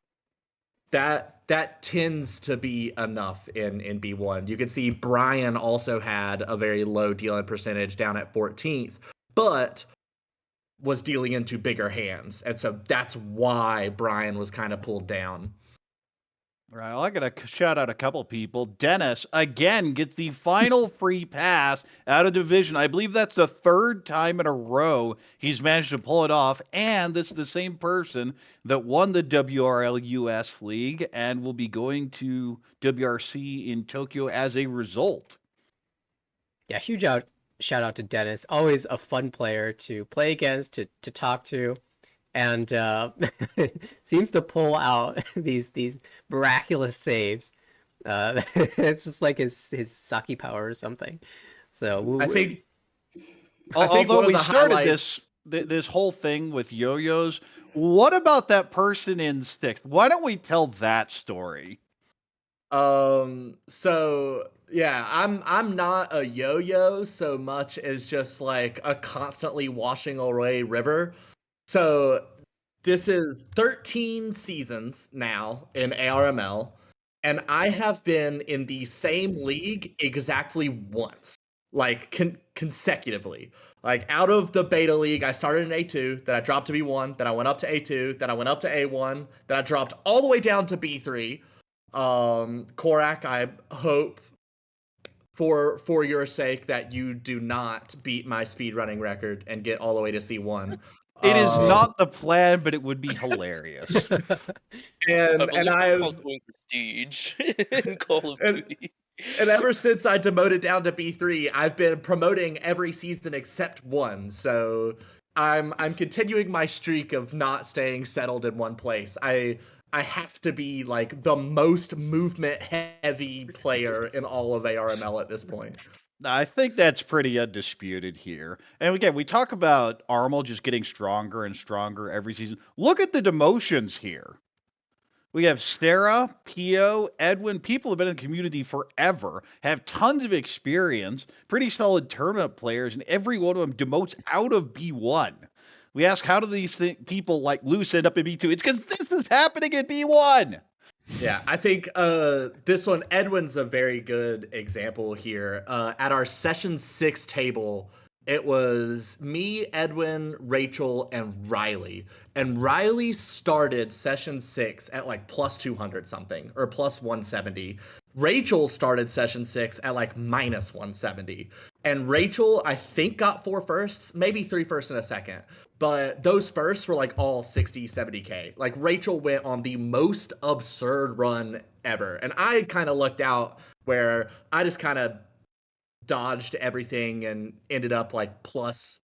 that tends to be enough in B1. You can see Brian also had a very low deal-in percentage down at 14th, but was dealing into bigger hands. And so that's why Brian was kind of pulled down. Right, well, I got to shout out a couple people. Dennis, again, gets the final free pass out of division. I believe that's the 3rd time in a row he's managed to pull it off. And this is the same person that won the WRL US League and will be going to WRC in Tokyo as a result. Yeah, huge shout out to Dennis. Always a fun player to play against, to talk to. And seems to pull out these miraculous saves. It's just like his Saki power or something. So I think although we started this whole thing with yo-yos, what about that person in 6th? Why don't we tell that story? So yeah, I'm not a yo-yo so much as just like a constantly washing away river. So this is 13 seasons now in ARML, and I have been in the same league exactly once, like consecutively. Like out of the beta league, I started in A2, then I dropped to B1, then I went up to A2, then I went up to A1, then I dropped all the way down to B3. Korak, I hope for your sake that you do not beat my speedrunning record and get all the way to C1. It is not the plan, but it would be hilarious. and I believe I've Paul's doing Prestige in Call of and- Duty. and ever since I demoted down to B3, I've been promoting every season except one. So I'm continuing my streak of not staying settled in one place. I have to be like the most movement heavy player in all of ARML at this point. I think that's pretty undisputed here. And again, we talk about Armel just getting stronger and stronger every season. Look at the demotions here. We have Sarah, Pio, Edwin, people have been in the community forever, have tons of experience, pretty solid tournament players, and every one of them demotes out of B1. We ask, how do these people like Luce end up in B2? It's because this is happening in B1. Yeah, I think this one, Edwin's a very good example here. At our session 6 table, it was me, Edwin, Rachel, and Riley. And Riley started session 6 at like plus 200 something, or plus 170. Rachel started session 6 at like minus 170. And Rachel, I think, got 4 firsts, maybe 3 firsts and a second. But those firsts were like all 60, 70K. Like Rachel went on the most absurd run ever. And I kind of lucked out where I just kind of dodged everything and ended up like plus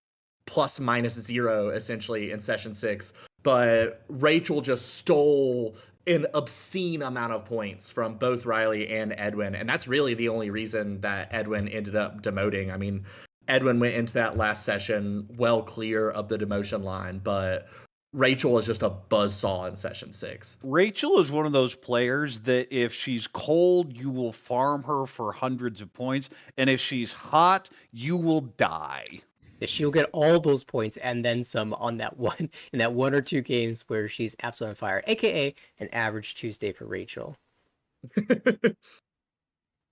minus 0 essentially in session 6. But Rachel just stole an obscene amount of points from both Riley and Edwin. And that's really the only reason that Edwin ended up demoting. I mean, Edwin went into that last session well clear of the demotion line, but Rachel is just a buzzsaw in session 6. Rachel is one of those players that if she's cold, you will farm her for hundreds of points. And if she's hot, you will die. She'll get all those points and then some on that one in that 1 or 2 games where she's absolutely on fire, aka an average Tuesday for Rachel.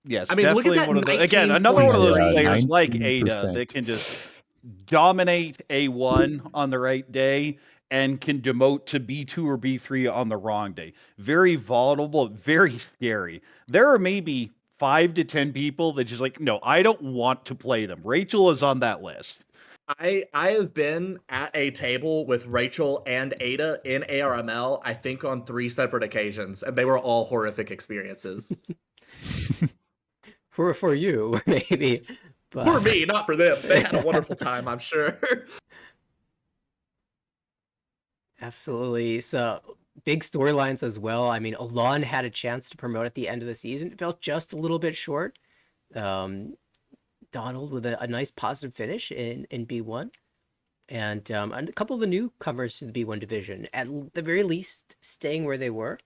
Yes, I mean, look at definitely that one of those. Again, another 19 one of those point players range. like Ada 19%. that can just dominate A1 on the right day and can demote to B2 or B3 on the wrong day. Very volatile, very scary. There are maybe 5 to 10 people that just like, no, I don't want to play them. Rachel is on that list. I have been at a table with Rachel and Ada in ARML, I think on 3 separate occasions, and they were all horrific experiences. For you, maybe. But... For me, not for them. They had a wonderful time, I'm sure. Absolutely. So big storylines as well. I mean, Alon had a chance to promote at the end of the season. It felt just a little bit short. Donald with a nice positive finish in B1. And a couple of the newcomers to the B1 division, at the very least, staying where they were.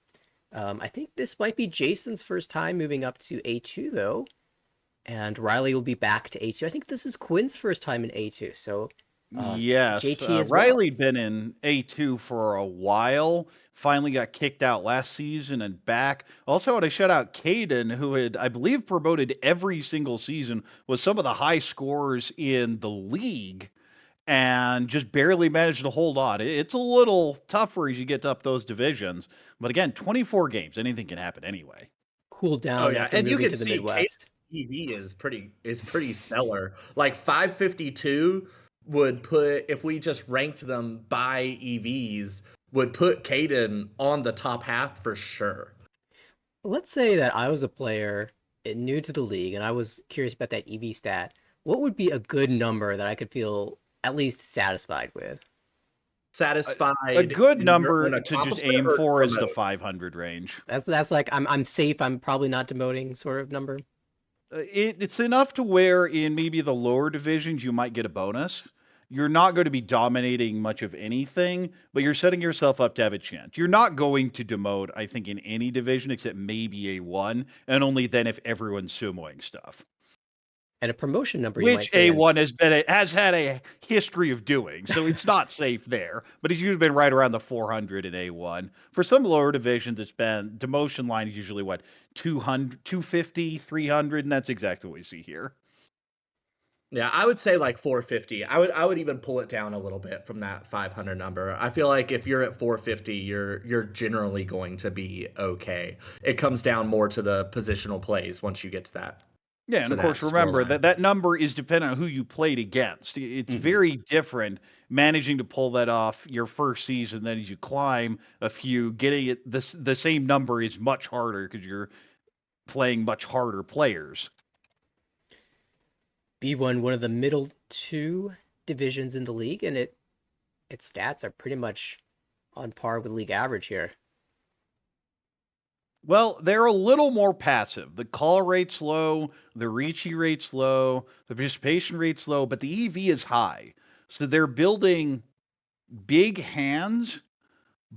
I think this might be Jason's first time moving up to A2, though. And Riley will be back to A2. I think this is Quinn's first time in A2. So yes, JT as well. Riley'd been in A2 for a while. Finally got kicked out last season and back. Also, I want to shout out Caden, who had, I believe, promoted every single season, was some of the high scorers in the league, and just barely managed to hold on. It's a little tougher as you get up those divisions. But again, 24 games, anything can happen anyway. Cool down after and you moving can to the see Midwest. EV is pretty stellar. Like 552 would put, if we just ranked them by EVs, would put Caden on the top half for sure. Let's say that I was a player new to the league and I was curious about that EV stat. What would be a good number that I could feel at least satisfied with? Satisfied. A good in number an to just accomplishment aim or for is the promote? 500 range. That's like I'm safe. I'm probably not demoting sort of number. It's enough to where in maybe the lower divisions you might get a bonus. you're not going to be dominating much of anything, but you're setting yourself up to have a chance. You're not going to demote, I think, in any division except maybe A1, and only then if everyone's sumoing stuff. And a promotion number, you might Which say. A1 has had a history of doing, so it's not safe there. But it's usually been right around the 400 in A1. For some lower divisions, it's been demotion line is usually what 200, 250, 300, and that's exactly what we see here. Yeah, I would say like 450. I would even pull it down a little bit from that 500 number. I feel like if you're at 450, you're generally going to be okay. It comes down more to the positional plays once you get to that. Yeah, and to of course, that remember scoreline. that number is dependent on who you played against. It's Mhm. very different managing to pull that off your first season. Then as you climb a few, getting it the same number is much harder because you're playing much harder players. B1, one of the middle two divisions in the league, and its stats are pretty much on par with league average here. Well, they're a little more passive. The call rate's low, the Ricci rate's low, the participation rate's low, but the EV is high. So they're building big hands,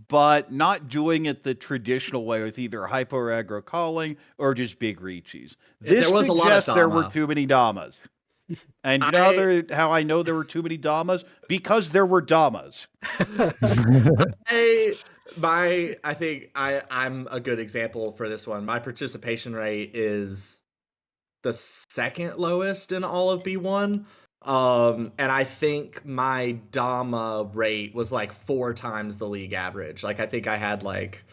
but not doing it the traditional way with either hypo or aggro calling or just big Ricci's. This There was a lot of suggests there were Dama. too many Damas. And you know how I know there were too many Damas? Because there were Damas. I think I'm a good example for this one. My participation rate is the second lowest in all of B1. And I think my Dama rate was like 4 times the league average. Like I think I had like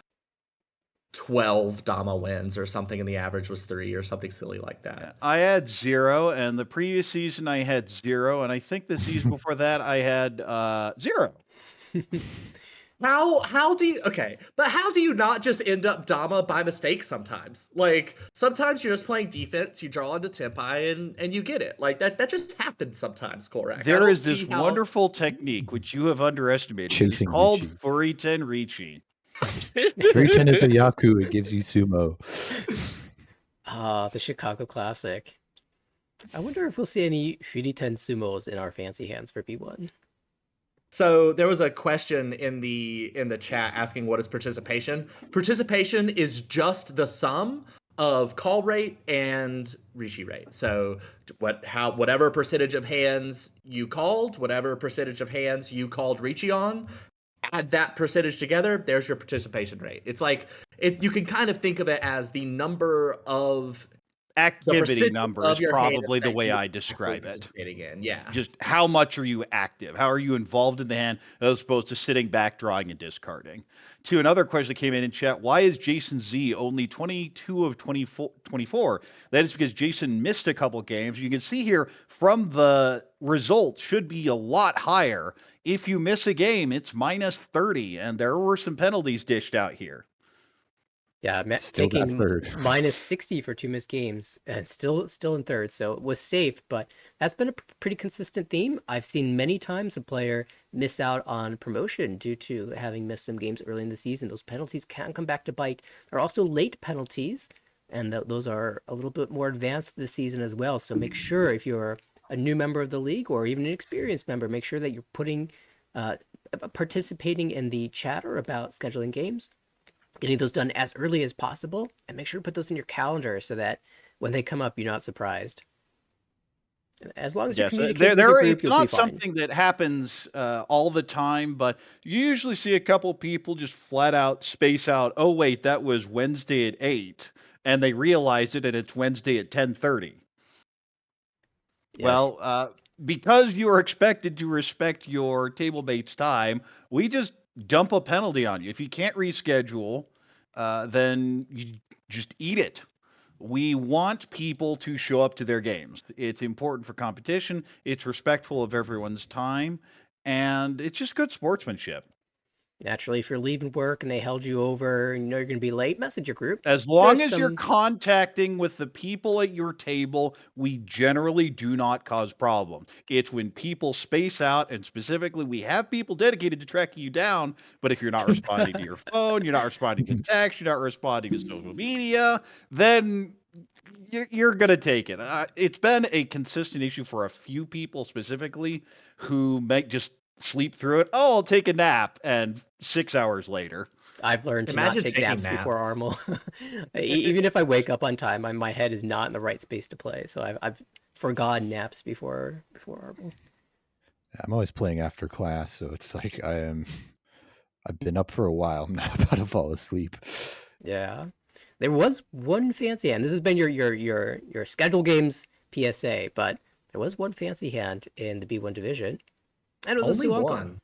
12 Dama wins or something, and the average was 3 or something silly like that. I had 0, and the previous season I had 0, and I think the season before that I had 0. How do you but how do you not just end up Dama by mistake sometimes? Like sometimes you're just playing defense, you draw into Tempai and you get it. Like that just happens sometimes, Korak. There is this wonderful technique which you have underestimated. Chasing It's called Ricci. Furitan Ricci. 310 is a Yaku. It gives you sumo. The Chicago Classic. I wonder if we'll see any Furitan sumos in our fancy hands for B1. So there was a question in the chat asking what is participation. Participation is just the sum of call rate and Ricci rate. So whatever percentage of hands you called, whatever percentage of hands you called Ricci on, add that percentage together, there's your participation rate. It's like you can kind of think of it as the number of activity number is probably the that way you I are describe it. participating in. Yeah. Just how much are you active? How are you involved in the hand as opposed to sitting back, drawing, and discarding? To another question that came in chat, why is Jason Z only 22 of 24? That is because Jason missed a couple games. You can see here from the results should be a lot higher. If you miss a game, it's minus 30, and there were some penalties dished out here. Yeah, Still got taking third. minus 60 for 2 missed games, and still in third. So it was safe, but that's been a pretty consistent theme. I've seen many times a player miss out on promotion due to having missed some games early in the season. Those penalties can come back to bite. There are also late penalties, and those are a little bit more advanced this season as well. So make sure if you're a new member of the league or even an experienced member, make sure that you're participating in the chatter about scheduling games, getting those done as early as possible, and make sure to put those in your calendar so that when they come up, you're not surprised. As long as you communicate with your group, it's not something that happens all the time, but you usually see a couple people just flat out space out, oh, wait, that was Wednesday at 8, and they realize it, and it's Wednesday at 10:30. Yes. Well, because you are expected to respect your table mate's time, we just dump a penalty on you. If you can't reschedule, then you just eat it. We want people to show up to their games. It's important for competition. It's respectful of everyone's time, and it's just good sportsmanship. Naturally, if you're leaving work and they held you over and you know you're going to be late, message your group. As long as you're contacting with the people at your table, we generally do not cause problems. It's when people space out, and specifically we have people dedicated to tracking you down, but if you're not responding to your phone, you're not responding to text, you're not responding to social media, then you're gonna take it. It's been a consistent issue for a few people specifically who might just sleep through it. Oh, I'll take a nap, and 6 hours later. I've learned to not Imagine take taking naps before naps. Armel. Even if I wake up on time, my head is not in the right space to play. So I've forgone naps before Armel. I'm always playing after class, so it's like I've been up for a while. I'm not about to fall asleep. Yeah. There was one fancy hand. This has been your schedule games PSA, but there was one fancy hand in the B1 division. And it was Only a Suankon. one.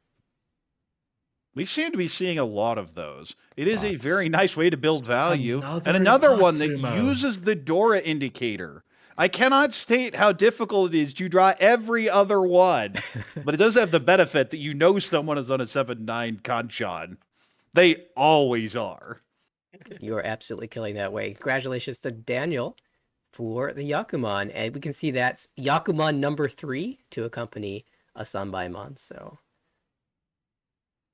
We seem to be seeing a lot of those. It is a Lots. very nice way to build value. And Another another one that Natsumo. uses the Dora indicator. I cannot state how difficult it is to draw every other one, but it does have the benefit that you know someone is on a 7-9 Kanchan. They always are. You are absolutely killing that way. Congratulations to Daniel for the Yakuman. And we can see that's Yakuman number 3 to accompany a Sanbaimon. So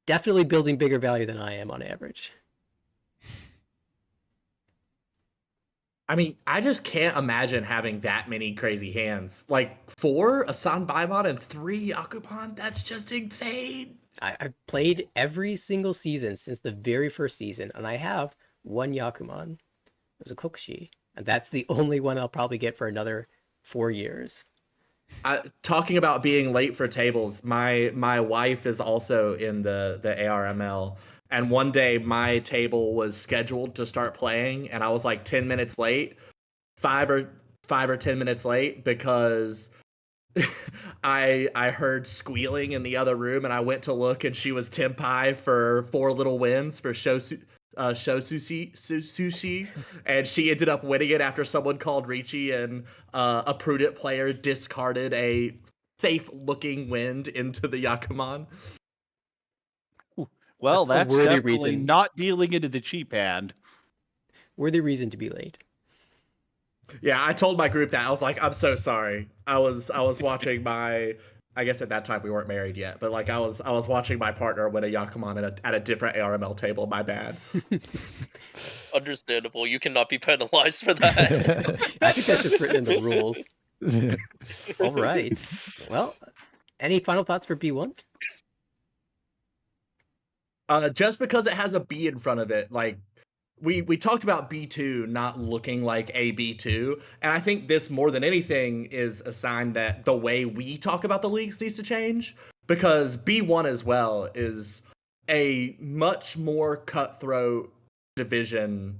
definitely building bigger value than I am on average. I mean, I just can't imagine having that many crazy hands. Like 4 Asan Baimon and 3 Yakuman. That's just insane. I've played every single season since the very first season, and I have one Yakuman. It was a Kokushi, and that's the only one I'll probably get for another 4 years. Talking about being late for tables, my wife is also in the ARML, and one day my table was scheduled to start playing, and I was like 10 minutes late, 5 or 10 minutes late because I heard squealing in the other room, and I went to look, and she was Tenpai for 4 little wins for Shosushi, and she ended up winning it after someone called Ricci, and a prudent player discarded a safe-looking wind into the Yakuman. Well, That's a that's worthy definitely reason. not dealing into the cheap hand. Worthy reason to be late. Yeah, I told my group that. I was like, I'm so sorry. I was watching my, I guess at that time we weren't married yet, but like I was watching my partner win a Yakuman at a different ARML table. My bad. Understandable. You cannot be penalized for that. I think that's just written in the rules. All right. Well, any final thoughts for B1? Just because it has a B in front of it, like we talked about B2 not looking like a B2, and I think this more than anything is a sign that the way we talk about the leagues needs to change, because B1 as well is a much more cutthroat division.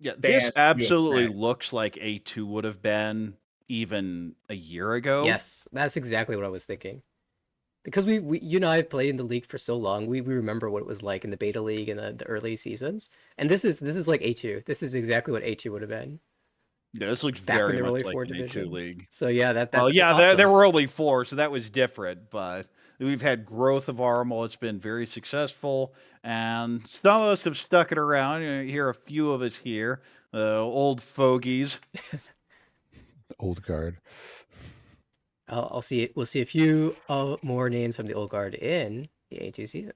Yeah, this than you absolutely expect. looks like A2 would have been even a year ago. Yes, that's exactly what I was thinking. Because we you and I have played in the league for so long, we remember what it was like in the beta league in the early seasons. And this is like A2. This is exactly what A2 would have been Yeah, this looks back when very there were only much like 4 an A2 divisions. league. So yeah, that's Well, yeah, awesome. there were only 4, so that was different. But we've had growth of Armel. It's been very successful, and some of us have stuck it around. You hear a few of us here, old fogies. Old guard. I'll see it. We'll see a few more names from the old guard in the A2 season.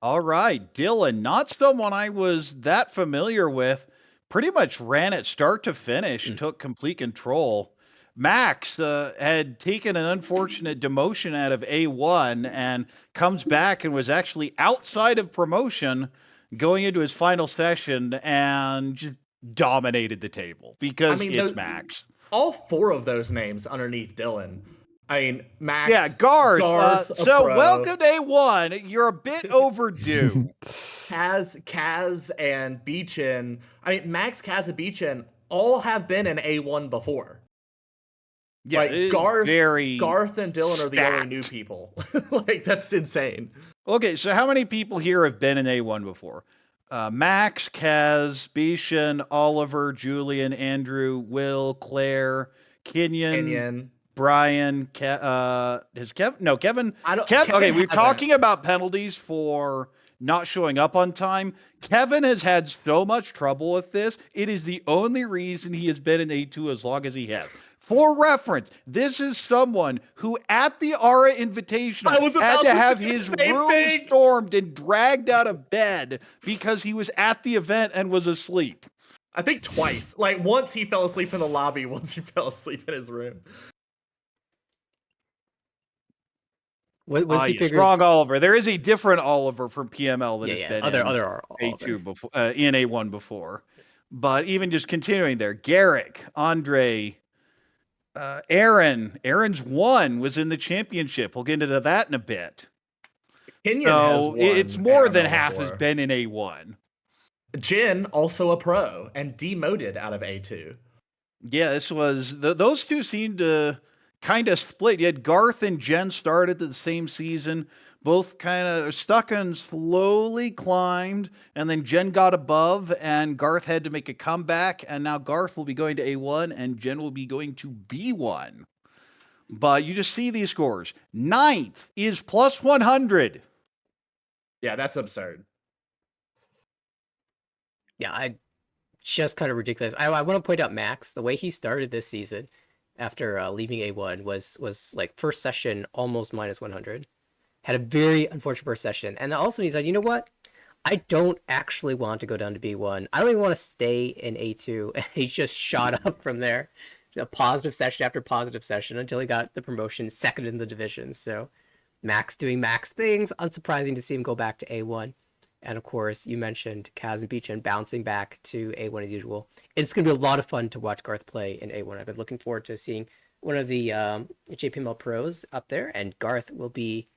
All right, Dylan, not someone I was that familiar with. Pretty much ran it start to finish, took complete control. Max had taken an unfortunate demotion out of A1 and comes back and was actually outside of promotion going into his final session and just dominated the table because I mean, it's those- Max. All 4 of those names underneath Dylan. I mean, Max. Yeah, Garth. a So pro, welcome to A1. You're a bit overdue. Kaz, and Beechin. I mean, Max, Kaz, and Beechin all have been in A1 before. Yeah, Like it is Garth and Dylan are the only new stacked. people. Like that's insane. Okay, so how many people here have been in A1 before? Max, Kaz, Bishan, Oliver, Julian, Andrew, Will, Claire, Kenyon, Brian, has Kevin? No, Kevin. I don't. Okay, Kevin we're hasn't. talking about penalties for not showing up on time. Kevin has had so much trouble with this. It is the only reason he has been in A2 as long as he has. For reference, this is someone who at the Aura Invitational I was had about to to have say the his same room thing. stormed and dragged out of bed because he was at the event and was asleep. I think twice. Like once he fell asleep in the lobby, once he fell asleep in his room. Once he Yes, figures, wrong Oliver. There is a different Oliver from PML that has been other in other A2 before, in A1 before. But even just continuing there, Garrick, Andre, Aaron. Aaron's one was in the championship. We'll get into that in a bit. Kenyon has So won. it's more than ARML half has before. been in A1. Jin, also a pro, and demoted out of A2. Yeah, this was those two seemed to kind of split. You had Garth and Jen started the same season, both kind of stuck and slowly climbed, and then Jen got above, and Garth had to make a comeback, and now Garth will be going to A1, and Jen will be going to B1. But you just see these scores. 9th is plus 100. Yeah, that's absurd. Yeah, just kind of ridiculous. I want to point out Max, the way he started this season after leaving A1 was like first session almost minus 100. Had a very unfortunate first session. And also he said, you know what? I don't actually want to go down to B1. I don't even want to stay in A2. And he just shot up from there. A positive session after positive session until he got the promotion second in the division. So Max doing Max things. Unsurprising to see him go back to A1. And of course, you mentioned Kaz and Beechin bouncing back to A1 as usual. It's going to be a lot of fun to watch Garth play in A1. I've been looking forward to seeing one of the JPML pros up there, and Garth will be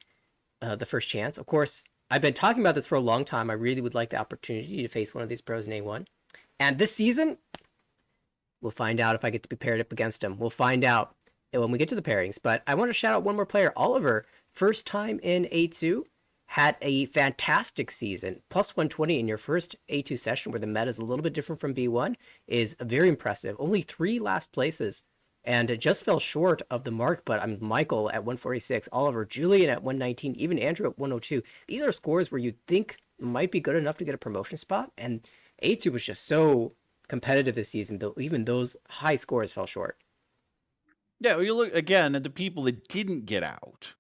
the first chance. Of course, I've been talking about this for a long time. I really would like the opportunity to face one of these pros in A1. And this season, we'll find out if I get to be paired up against him. We'll find out when we get to the pairings. But I want to shout out one more player, Oliver. First time in A2. Had a fantastic season. Plus 120 in your first A2 session where the meta is a little bit different from B1 is very impressive. Only 3 last places. And it just fell short of the mark, but I'm Michael at 146, Oliver, Julian at 119, even Andrew at 102. These are scores where you'd think might be good enough to get a promotion spot. And A2 was just so competitive this season, though even those high scores fell short. Yeah, well, you look again at the people that didn't get out.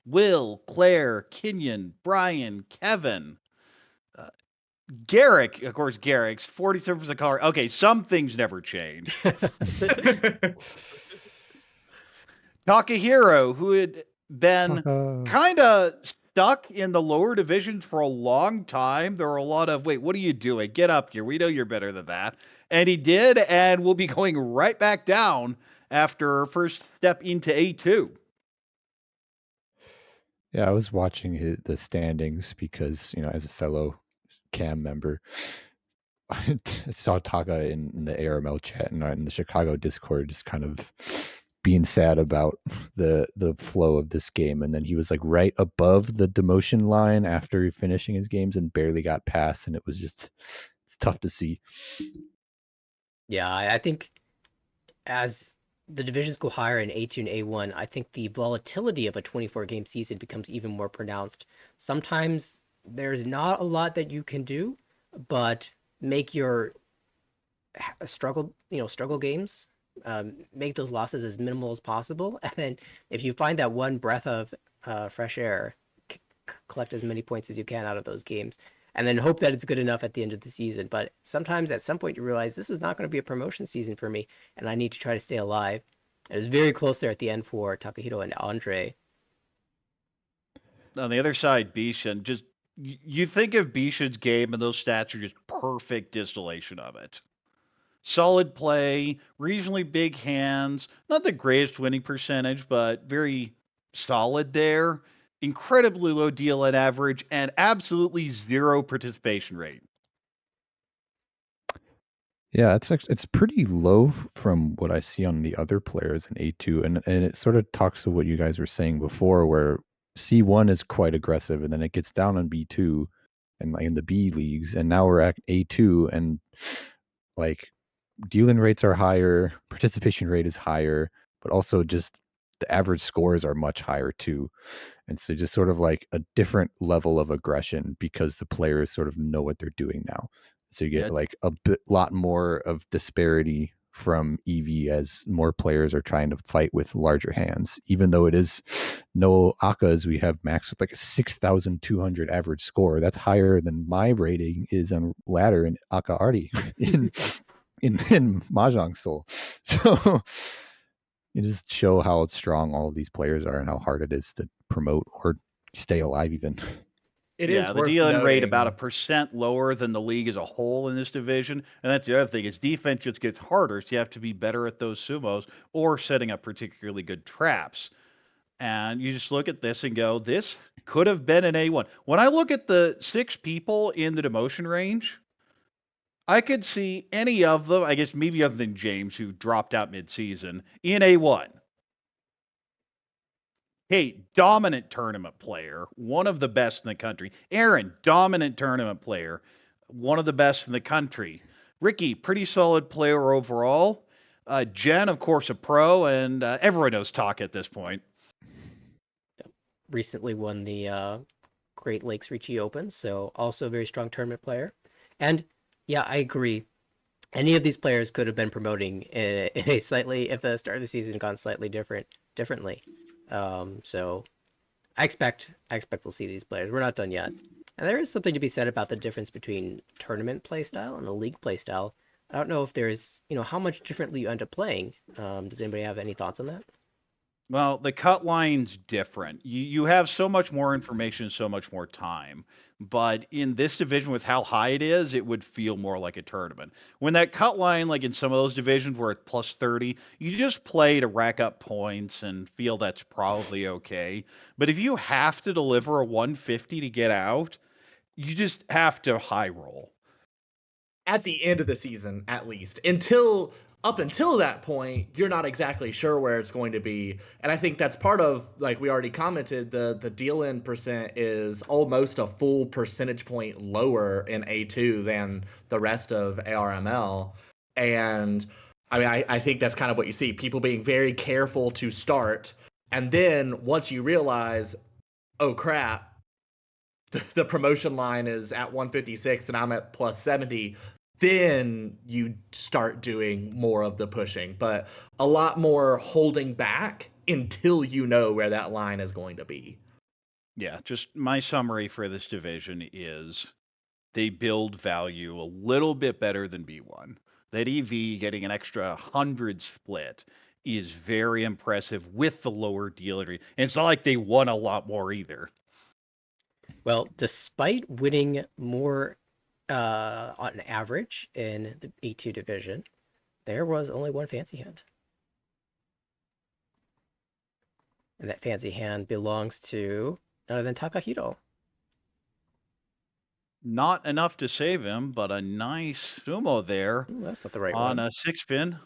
Will, Claire, Kenyon, Brian, Kevin, Garrick, of course, Garrick's 47% color. Okay, some things never change. Takahiro, who had been kind of stuck in the lower divisions for a long time. There were a lot of, wait, what are you doing? Get up here. We know you're better than that. And he did, and will be going right back down after first step into A2. Yeah, I was watching the standings because, as a fellow CAM member, I saw Taka in the ARML chat and in the Chicago Discord just kind of being sad about the flow of this game. And then he was like right above the demotion line after finishing his games and barely got past. And it was just, it's tough to see. Yeah, I think as the divisions go higher in A2 and A1, I think the volatility of a 24-game season becomes even more pronounced. Sometimes there's not a lot that you can do, but make your struggle games, make those losses as minimal as possible. And then if you find that one breath of fresh air, collect as many points as you can out of those games. And then hope that it's good enough at the end of the season. But sometimes at some point you realize this is not going to be a promotion season for me, and I need to try to stay alive. It was very close there at the end for Takahiro and Andre. On the other side, Bishan, just you think of Bishan's game, and those stats are just perfect distillation of it. Solid play, reasonably big hands, not the greatest winning percentage, but very solid there. Incredibly low deal at average and absolutely zero participation rate. Yeah, it's pretty low from what I see on the other players in A2, and it sort of talks to what you guys were saying before, where C1 is quite aggressive, and then it gets down on B2 and like in the B leagues, and now we're at A2, and like dealing rates are higher, participation rate is higher, but also just the average scores are much higher too. And so just sort of like a different level of aggression because the players sort of know what they're doing now. So you get like a lot more of disparity from EV as more players are trying to fight with larger hands. Even though it is no Akkas, we have Max with like a 6,200 average score. That's higher than my rating is on ladder in Akka Arti in Mahjong Soul. So you just show how strong all of these players are and how hard it is to promote or stay alive even. It Yeah, is the worth dealing rate about noting- 1% lower than the league as a whole in this division. And that's the other thing is defense just gets harder. So you have to be better at those sumos or setting up particularly good traps. And you just look at this and go, this could have been an A1. When I look at the 6 people in the demotion range, I could see any of them, I guess maybe other than James, who dropped out mid-season, in A1. Hey, dominant tournament player, one of the best in the country. Aaron, dominant tournament player, one of the best in the country. Ricky, pretty solid player overall. Jen, of course, a pro, and everyone knows Taka at this point. Recently won the Great Lakes Ricci Open, so also a very strong tournament player. And yeah, I agree. Any of these players could have been promoting in a slightly, if the start of the season had gone slightly differently. So I expect we'll see these players. We're not done yet. And there is something to be said about the difference between tournament playstyle and a league playstyle. I don't know if there's, how much differently you end up playing. Does anybody have any thoughts on that? Well, the cut line's different. You have so much more information, so much more time. But in this division, with how high it is, it would feel more like a tournament. When that cut line, like in some of those divisions where it's plus 30, you just play to rack up points and feel that's probably okay. But if you have to deliver a 150 to get out, you just have to high roll. At the end of the season, at least. Up until that point, you're not exactly sure where it's going to be. And I think that's part of, like we already commented, the deal-in percent is almost a full percentage point lower in A2 than the rest of ARML. And I mean, I think that's kind of what you see. People being very careful to start. And then once you realize, oh crap, the promotion line is at 156 and I'm at plus 70, then you start doing more of the pushing, but a lot more holding back until you know where that line is going to be. Yeah, just my summary for this division is they build value a little bit better than B1. That EV getting an extra 100 split is very impressive with the lower dealer rate. And it's not like they won a lot more either. Well, despite winning more on average in the A2 division, there was only one fancy hand. And that fancy hand belongs to none other than Takahiro. Not enough to save him, but a nice sumo there Ooh, that's not the right on one. a 6-pin.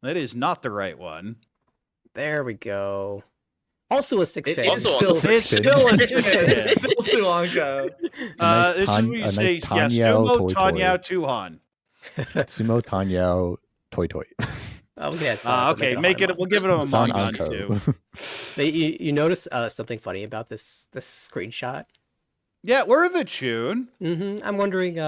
That is not the right one. There we go. Also a 6-pin. It's Also still on the It's six. still a It's 6-pin. still Suanko. This is what you say, yeah, Sumo Tanyao Tuhan. Sumo Tanyao Toy Toy. Oh, yeah, Okay, we'll give it a San Mangyan Anko. too. But you notice something funny about this screenshot? Yeah, we're the tune. I'm wondering,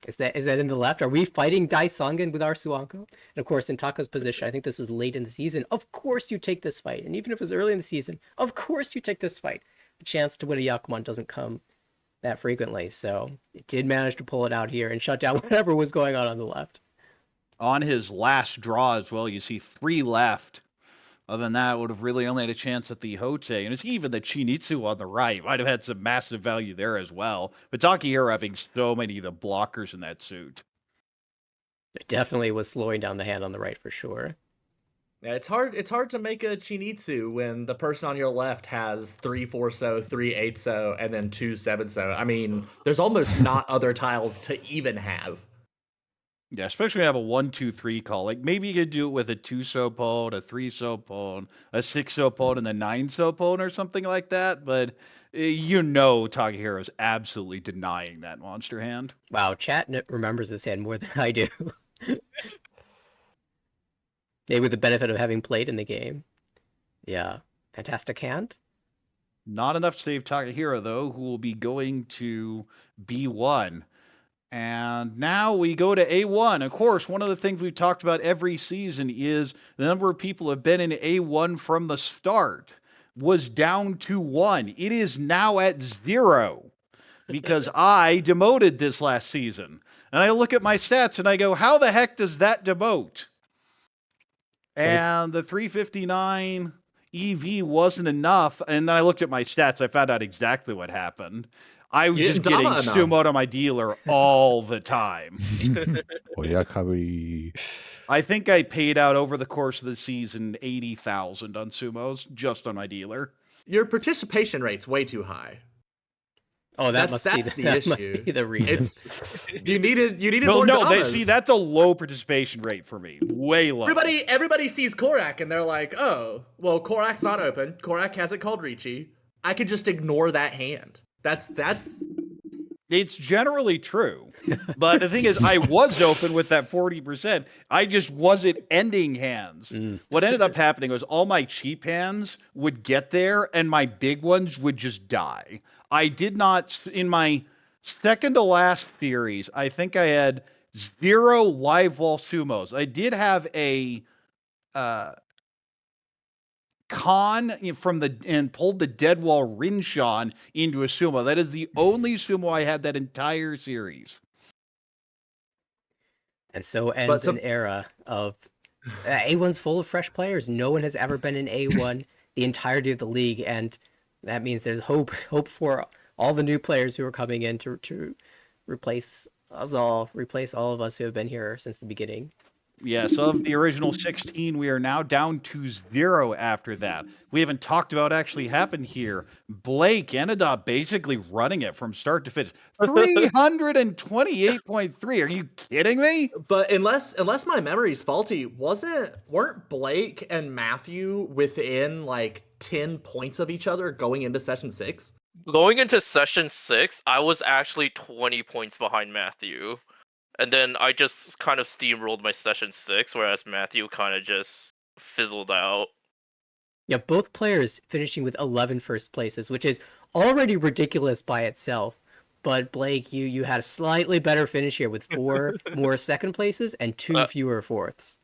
is that in the left? Are we fighting Dai Songen with our Suanko? And of course, in Taka's position, I think this was late in the season. Of course you take this fight. And even if it was early in the season, of course you take this fight. The chance to win a Yakuman doesn't come that frequently. So it did manage to pull it out here and shut down whatever was going on the left. On his last draw as well, you see 3 left. Other than that, would have really only had a chance at the Hote. And it's even the Chinitsu on the right. Might have had some massive value there as well. But Takahiro having so many of the blockers in that suit. It definitely was slowing down the hand on the right for sure. Yeah, it's hard to make a Chinitsu when the person on your left has 3 4-so, 3 8-so, and then 2 7-so. I mean, there's almost not other tiles to even have. Yeah, especially when you have a 1-2-3 call. Like maybe you could do it with a 2-so pone, a 3-so pone, a 6-so pone, and a 9-so pone or something like that. But Takahiro's absolutely denying that monster hand. Wow, chat remembers this hand more than I do. Maybe with the benefit of having played in the game. Yeah, fantastic hand. Not enough to save Takahiro, though, who will be going to B1. And now we go to A1. Of course, one of the things we've talked about every season is the number of people who have been in A1 from the start was down to 1. It is now at 0 because I demoted this last season. And I look at my stats and I go, how the heck does that demote? And the 359 EV wasn't enough. And then I looked at my stats. I found out exactly what happened. I was You just didn't getting dama enough. sumoed on my dealer all the time. Oyakabari. I think I paid out over the course of the season 80,000 on sumos just on my dealer. Your participation rate's way too high. Oh, that That's must the that issue. must be the reason. It's you needed No, more no, damas. see, that's a low participation rate for me. Way low. Everybody sees Korak and they're like, oh, well, Korak's not open. Korak hasn't called Ricci. I could just ignore that hand. That's It's generally true. But the thing is, I was open with that 40%. I just wasn't ending hands. What ended up happening was all my cheap hands would get there and my big ones would just die. I did not, in my second to last series, I think I had 0 live wall sumos. I did have a Khan from and pulled the dead wall Rinshan into a sumo. That is the only sumo I had that entire series. And so ends an era of A1's full of fresh players. No one has ever been in A1 the entirety of the league, and that means there's hope for all the new players who are coming in to replace us all, replace all of us who have been here since the beginning. Yes, of the original 16, we are now down to 0 after that. We haven't talked about actually happened here. Blake ended up basically running it from start to finish. 328.3. Are you kidding me? But unless my memory's faulty, weren't Blake and Matthew within like 10 points of each other going into session 6? Going into session 6, I was actually 20 points behind Matthew. And then I just kind of steamrolled my session 6, whereas Matthew kind of just fizzled out. Yeah, both players finishing with 11 first places, which is already ridiculous by itself. But Blake, you had a slightly better finish here with 4 more second places and 2 fewer fourths.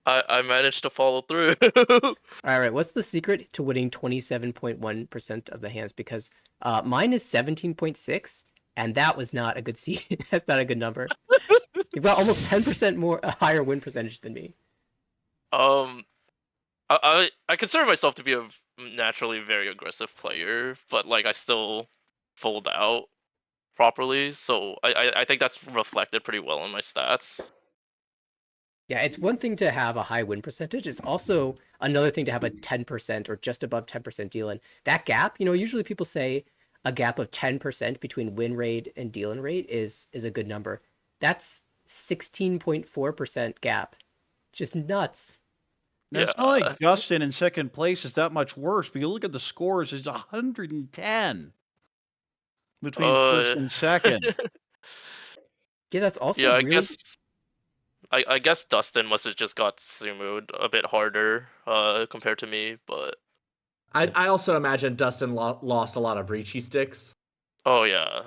I managed to follow through. All right, what's the secret to winning 27.1% of the hands? Because mine is 17.6, and that was not a good that's not a good number. You've got almost 10% more a higher win percentage than me. I consider myself to be a naturally very aggressive player, but like I still fold out properly, so I think that's reflected pretty well in my stats. Yeah, it's one thing to have a high win percentage. It's also another thing to have a 10% or just above 10% deal-in. That gap, usually people say a gap of 10% between win rate and deal-in rate is a good number. That's 16.4% gap. Just nuts. Now, it's not like Justin in second place is that much worse, but you look at the scores, it's 110 between first and second. Yeah, that's also yeah. really... I guess Dustin must have just got sumoed a bit harder compared to me, but I also imagine Dustin lost a lot of Ricci sticks. Oh yeah.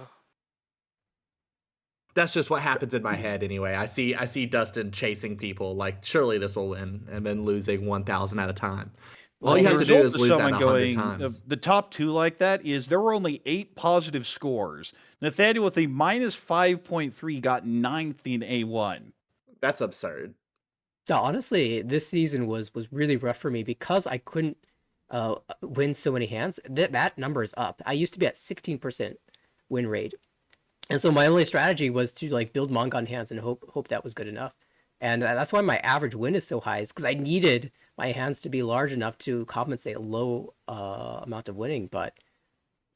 That's just what happens in my head anyway. I see Dustin chasing people like surely this will win, and then losing 1,000 at a time. All you have to do is lose that 100 times. The top 2 like that is there were only 8 positive scores. Nathaniel with a minus 5.3 got 9th in A1. That's absurd. No, honestly, this season was really rough for me because I couldn't win so many hands. That number is up. I used to be at 16% win rate. And so my only strategy was to like build Mongon hands and hope that was good enough. And that's why my average win is so high, is because I needed my hands to be large enough to compensate a low amount of winning.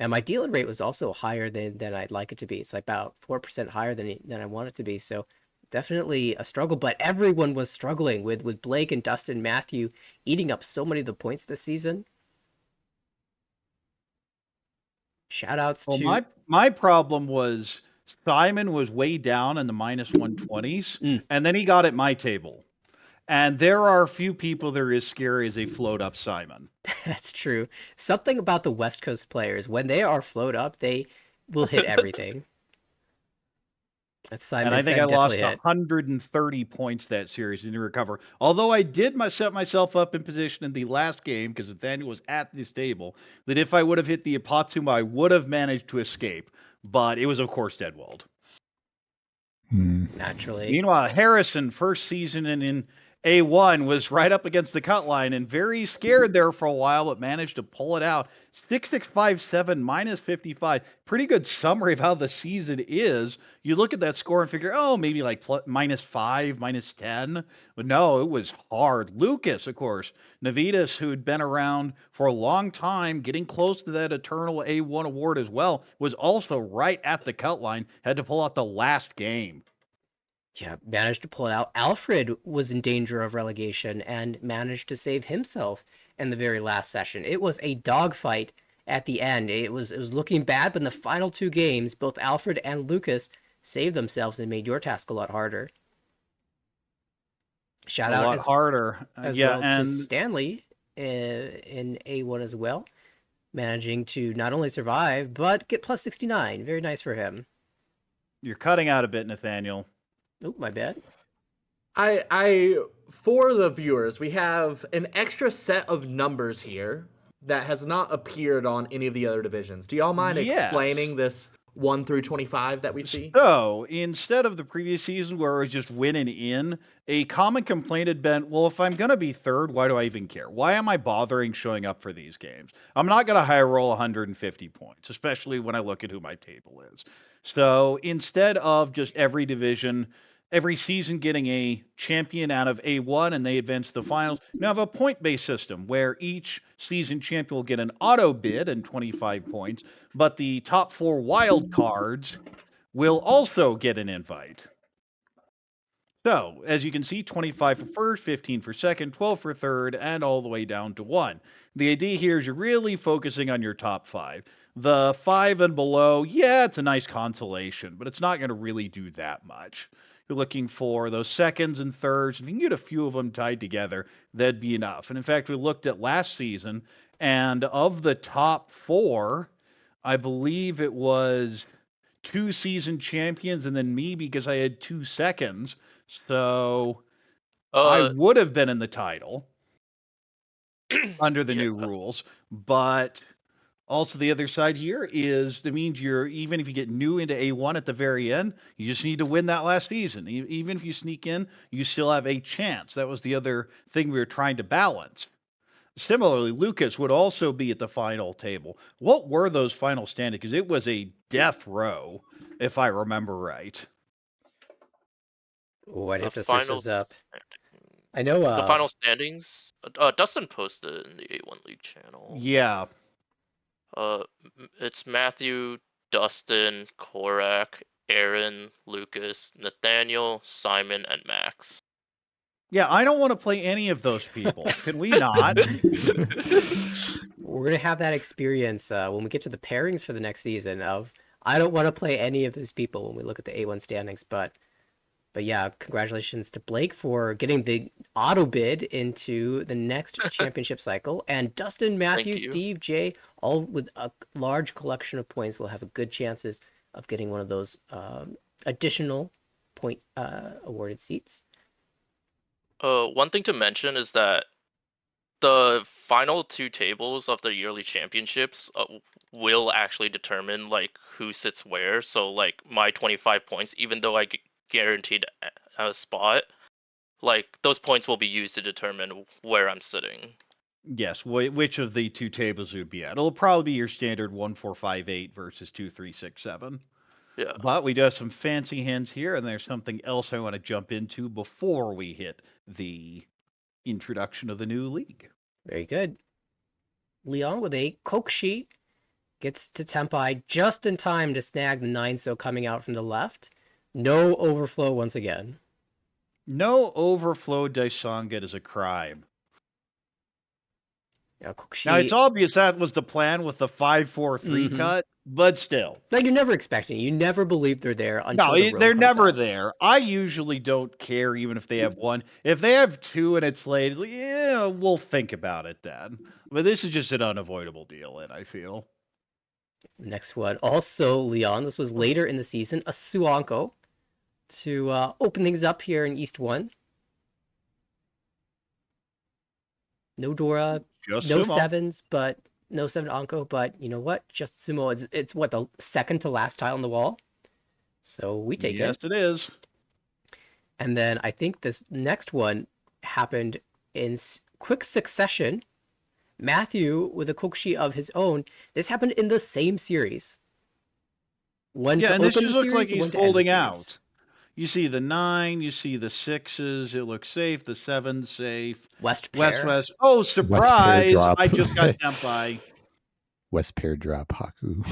And my deal-in rate was also higher than I'd like it to be. It's like about 4% higher than I want it to be. So definitely a struggle, but everyone was struggling with Blake and Dustin, Matthew eating up so many of the points this season. Shoutouts to my problem was Simon was way down in the minus 120s, and then he got at my table. And there are a few people that are as scary as a float up Simon. That's true. Something about the West Coast players, when they are float up, they will hit everything. That's And I think I definitely lost hit. 130 points that series, didn't recover. Although I did set myself up in position in the last game, because Nathaniel was at this table, that if I would have hit the Apotsuma, I would have managed to escape. But it was, of course, Deadwalled. Naturally. Meanwhile, Harrison, first season in A1, was right up against the cut line and very scared there for a while, but managed to pull it out. 6657 minus 55. Pretty good summary of how the season is. You look at that score and figure, oh, maybe like -5, -10. But no, it was hard. Lucas, of course, Navitas, who'd been around for a long time, getting close to that Eternal A1 award as well, was also right at the cut line, had to pull out the last game. Yeah, managed to pull it out. Alfred was in danger of relegation and managed to save himself in the very last session. It was a dogfight at the end. It was looking bad, but in the final 2 games, both Alfred and Lucas saved themselves and made your task a lot harder. Shout A out lot harder. as Yeah, well to and Stanley in A1 as well, managing to not only survive but get plus 69. Very nice for him. you're cutting out a bit, Nathaniel. Oh, my bad. I for the viewers, we have an extra set of numbers here that has not appeared on any of the other divisions. Do y'all mind Yes. explaining this 1 through 25 that we see? So instead of the previous season where it was just winning in, a common complaint had been, well, if I'm going to be third, why do I even care? Why am I bothering showing up for these games? I'm not going to high roll 150 points, especially when I look at who my table is. So instead of just every division, every season getting a champion out of A1 and they advance to the finals, now have a point-based system where each season champion will get an auto bid and 25 points, but the top 4 wild cards will also get an invite. So, as you can see, 25 for first, 15 for second, 12 for third, and all the way down to 1. The idea here is you're really focusing on your top 5. The 5 and below, yeah, it's a nice consolation, but it's not going to really do that much. You're looking for those seconds and thirds. If you can get a few of them tied together, that'd be enough. And in fact, we looked at last season, and of the top 4, I believe it was 2 season champions and then me because I had 2 seconds. So I would have been in the title under the Yeah. new rules. But also the other side here is that means you're, even if you get new into A1 at the very end, you just need to win that last season. Even if you sneak in, you still have a chance. That was the other thing we were trying to balance. Similarly, Lucas would also be at the final table. What were those final standings? Because it was a death row, if I remember right. Oh, I'd The have to search final those up. I know the final standings. Dustin posted in the A1 League channel. Yeah. It's Matthew, Dustin, Korak, Aaron, Lucas, Nathaniel, Simon, and Max. Yeah, I don't want to play any of those people. Can we not? We're gonna have that experience when we get to the pairings for the next season of I don't want to play any of those people when we look at the A1 standings, but yeah, congratulations to Blake for getting the auto bid into the next championship cycle, and Dustin, Matthew, you. Steve, Jay, all with a large collection of points will have a good chances of getting one of those additional point awarded seats. One thing to mention is that the final 2 tables of the yearly championships will actually determine like who sits where. So like my 25 points, even though I guaranteed a spot, like those points will be used to determine where I'm sitting. Yes, which of the 2 tables you would be at. It'll probably be your standard 1, 4, 5, 8 versus 2, 3, 6, 7. Yeah. But we do have some fancy hands here, and there's something else I want to jump into before we hit the introduction of the new league. Very good. Leon with a Kokushi gets to Tempai just in time to snag the 9-so coming out from the left. No overflow once again. No overflow Daisanget is a crime. Yeah, Kokushi, Now, it's obvious that was the plan with the 5-4-3 cut, but still. like you're never expecting it. You never believe they're there until No, the row they're comes never out. there. I usually don't care even if they have 1. If they have 2 and it's late, yeah, we'll think about it then. But this is just an unavoidable deal, and I feel. Next one, also Leon. This was later in the season. A Suanko to open things up here in East 1. No Dora, Just no Sumo. sevens, but no 7 Anko, but you know what? Just Sumo. It's what, the second to last tile on the wall? So we take Yes, it. it is. And then I think this next one happened in quick succession. Matthew with a Kokushi of his own. This happened in the same series. One Yeah, to and this open just the looks like series, one he's to end the folding series. out. You see the 9, you see the 6s, it looks safe, the 7's safe. West pair. West. Oh, West pair surprise! drop. I just got Tempai. West pair drop Haku.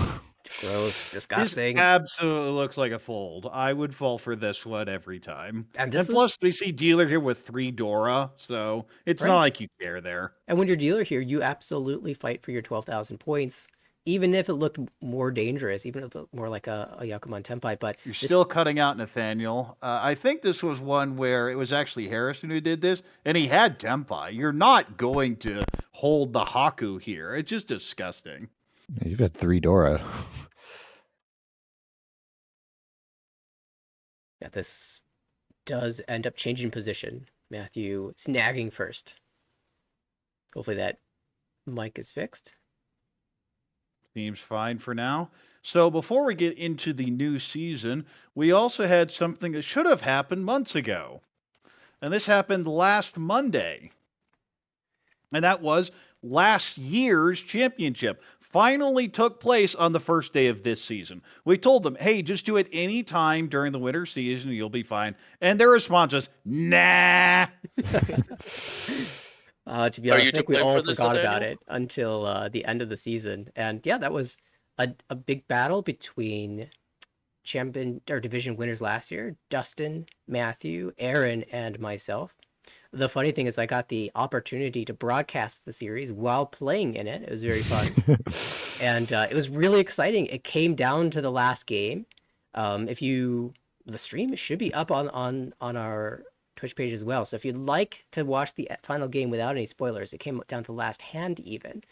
Gross, This disgusting. absolutely looks like a fold. I would fall for this one every time. And And this plus, is we see dealer here with 3 Dora, so it's Right. not like you care there. And when you're dealer here, you absolutely fight for your 12,000 points, even if it looked more dangerous, even if it looked more like a Yakuman Tenpai. But You're this- still cutting out Nathaniel. I think this was one where it was actually Harrison who did this, and he had Tempai. You're not going to hold the Haku here. It's just disgusting. You've had 3 Dora. yeah, this does end up changing position. Matthew snagging first. Hopefully that mic is fixed. Seems fine for now. So before we get into the new season, we also had something that should have happened months ago. And this happened last Monday. And that was last year's championship. Finally took place on the first day of this season. We told them, hey, just do it any time during the winter season, you'll be fine. And their response was, nah. To be Are honest, you I to think we blame all for this, forgot about Nathaniel? it until the end of the season. And yeah, that was a big battle between champion or division winners last year, Dustin, Matthew, Aaron, and myself. The funny thing is I got the opportunity to broadcast the series while playing in it. It was very fun. And it was really exciting. It came down to the last game. The stream should be up on our Twitch page as well. So if you'd like to watch the final game without any spoilers, it came down to the last hand even,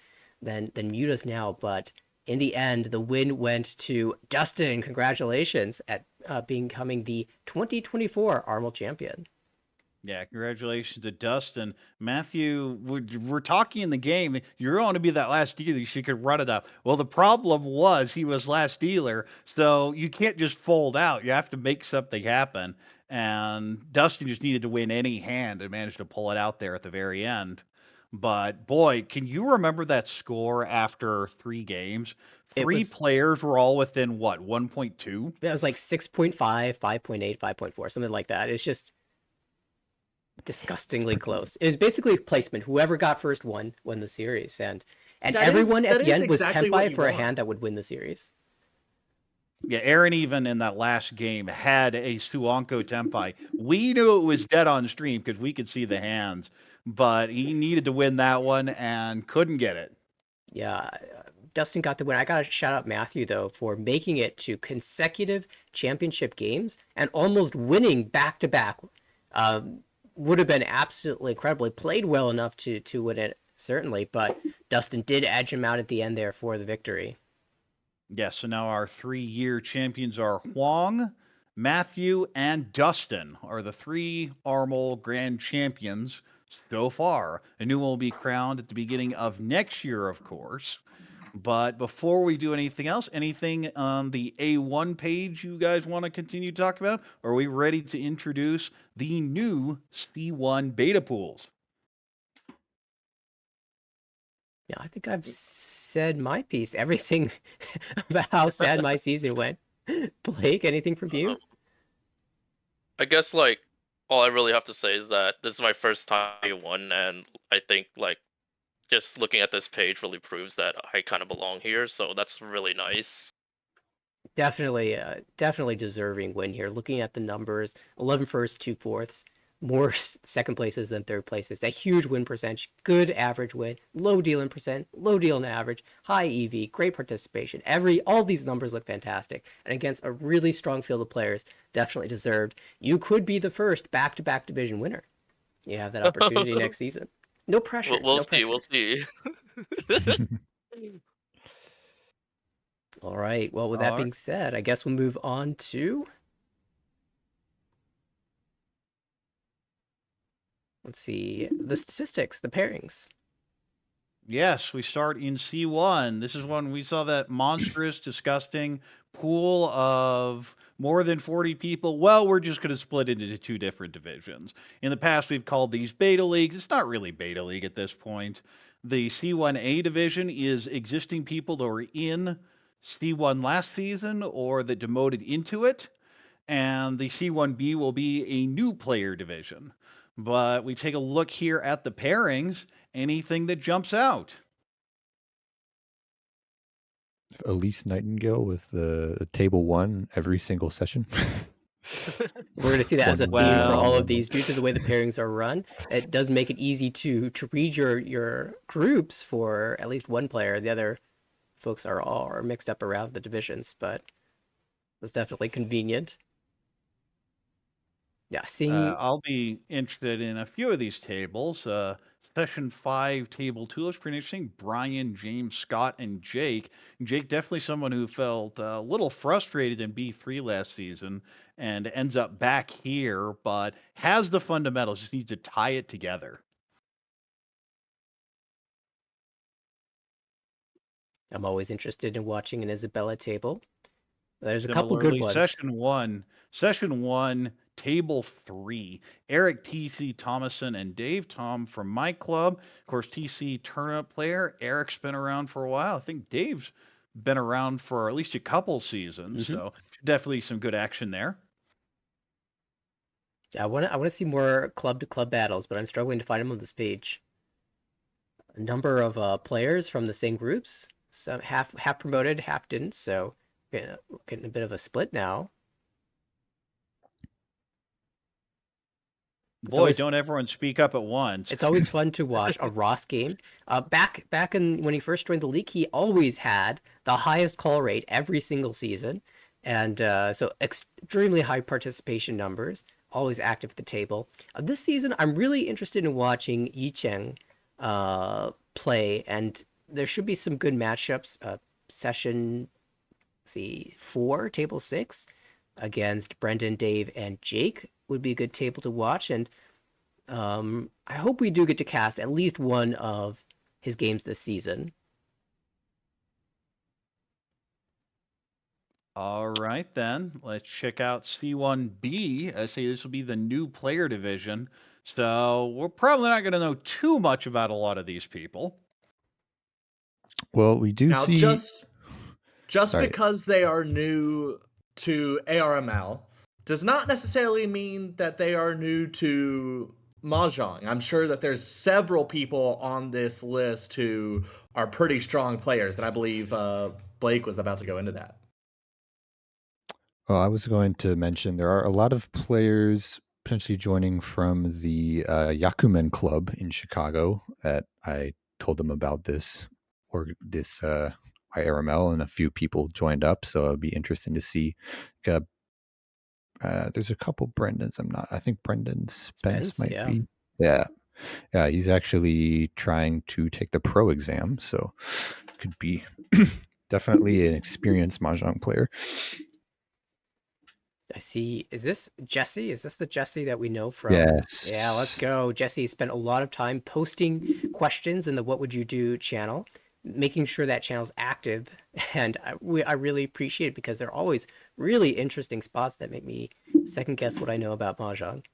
then mute us now. But in the end, the win went to Dustin. Congratulations at becoming the 2024 Armel champion. Yeah, congratulations to Dustin. Matthew, we're talking in the game. You're going to be that last dealer so you could run it up. Well, the problem was he was last dealer, so you can't just fold out. You have to make something happen. And Dustin just needed to win any hand and managed to pull it out there at the very end. But boy, can you remember that score after 3 games? It 3 was- players were all within what, 1.2? It was like 6.5, 5.8, 5.4, something like that. It's just disgustingly close. It was basically placement. Whoever got first won the series, and That everyone is- at that the is end was exactly what Tenpai you for a want. hand that would win the series. Yeah, Aaron even in that last game had a Suanko Tempai. We knew it was dead on stream because we could see the hands, but he needed to win that one and couldn't get it. Yeah, Dustin got the win. I gotta shout out Matthew though for making it to consecutive championship games and almost winning back to back. Would have been absolutely incredible. He played well enough to win it certainly, but Dustin did edge him out at the end there for the victory. Yes, so now our 3-year champions are Huang, Matthew, and Dustin are the 3 Armel Grand Champions so far. A new one will be crowned at the beginning of next year, of course. But before we do anything else, anything on the A1 page you guys want to continue to talk about? Or are we ready to introduce the new C1 beta pools? Yeah, I think I've said my piece. Everything about how sad my season went. Blake, anything from you? I guess like all I really have to say is that this is my first time A1, and I think like just looking at this page really proves that I kind of belong here. So that's really nice. Definitely deserving win here. Looking at the numbers, 11 first, 2 fourths, more second places than third places. That huge win percentage, good average win, low deal in percent, low deal in average, high EV, great participation. All these numbers look fantastic, and against a really strong field of players, definitely deserved. You could be the first back-to-back division winner. You have that opportunity next season. No pressure. We'll no see. pressure. We'll see. All right. Well, with that All being said, I guess we'll move on to let's see the statistics, the pairings. Yes, we start in C1. This is when we saw that monstrous, disgusting pool of more than 40 people. Well, we're just going to split it into two different divisions. In the past, we've called these beta leagues. It's not really beta league at this point. The C1A division is existing people that were in C1 last season or that demoted into it. And the C1B will be a new player division. But we take a look here at the pairings. Anything that jumps out? Elise Nightingale with the table one every single session. We're going to see that as a theme for Well- all of these due to the way the pairings are run. It does make it easy to read your groups for at least one player. The other folks are mixed up around the divisions, but it's definitely convenient. Yeah, seeing I'll be interested in a few of these tables. Session 5, Table 2 looks pretty interesting. Brian, James, Scott, and Jake. Jake, definitely someone who felt a little frustrated in B3 last season and ends up back here, but has the fundamentals, just needs to tie it together. I'm always interested in watching an Isabella table. There's a couple good Similarly, ones. Session 1, Table 3. Eric, TC, Thomason, and Dave. Tom from my club. Of course, TC tournament player. Eric's been around for a while. I think Dave's been around for at least a couple seasons, so definitely some good action there. I want to see more club to club battles, but I'm struggling to find them on this page. A number of players from the same groups. Some half promoted, half didn't. So getting a bit of a split now. It's Boy, always- don't everyone speak up at once. It's always fun to watch a Ross game. Back in when he first joined the league, he always had the highest call rate every single season, and so extremely high participation numbers. Always active at the table. This season, I'm really interested in watching Yi Cheng play, and there should be some good matchups. Session, see, 4, table 6, against Brendan, Dave, and Jake would be a good table to watch. And I hope we do get to cast at least one of his games this season. All right, then. Let's check out C1B. I say this will be the new player division. So we're probably not going to know too much about a lot of these people. Well, we do Now, see. just Sorry. because they are new to ARML does not necessarily mean that they are new to Mahjong. I'm sure that there's several people on this list who are pretty strong players, and I believe Blake was about to go into that. Well, I was going to mention there are a lot of players potentially joining from the Yakumen Club in Chicago. That I told them about this IRML, and a few people joined up. So it'll be interesting to see. There's a couple Brendans. I think Brendan Spence might yeah. be. Yeah, he's actually trying to take the pro exam, so could be definitely an experienced Mahjong player. I see. Is this Jesse? Is this the Jesse that we know from? Yes. Yeah, let's go. Jesse spent a lot of time posting questions in the What Would You Do channel, making sure that channel's active. And I really appreciate it because they're always really interesting spots that make me second guess what I know about Mahjong.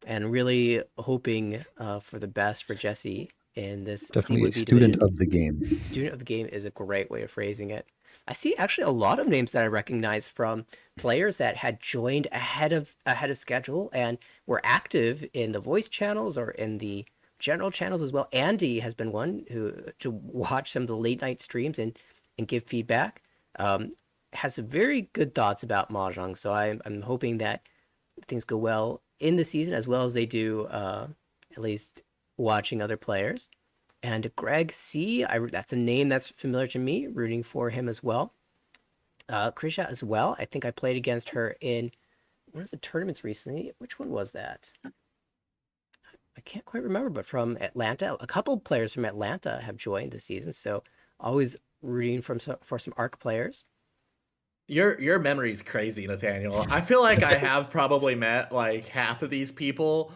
And really hoping for the best for Jesse in this Definitely a C1B student division. of the game. Student of the game is a great way of phrasing it. I see actually a lot of names that I recognize from players that had joined ahead of schedule and were active in the voice channels or in the general channels as well. Andy has been one who to watch some of the late night streams and give feedback. Has very good thoughts about Mahjong, so I'm hoping that things go well in the season as well as they do at least watching other players. And Greg C, that's a name that's familiar to me, rooting for him as well. Krisha as well. I think I played against her in one of the tournaments recently. Which one was that? I can't quite remember, but from Atlanta. A couple players from Atlanta have joined this season, so always rooting for some ARC players. Your memory's crazy, Nathaniel. I feel like I have probably met like half of these people,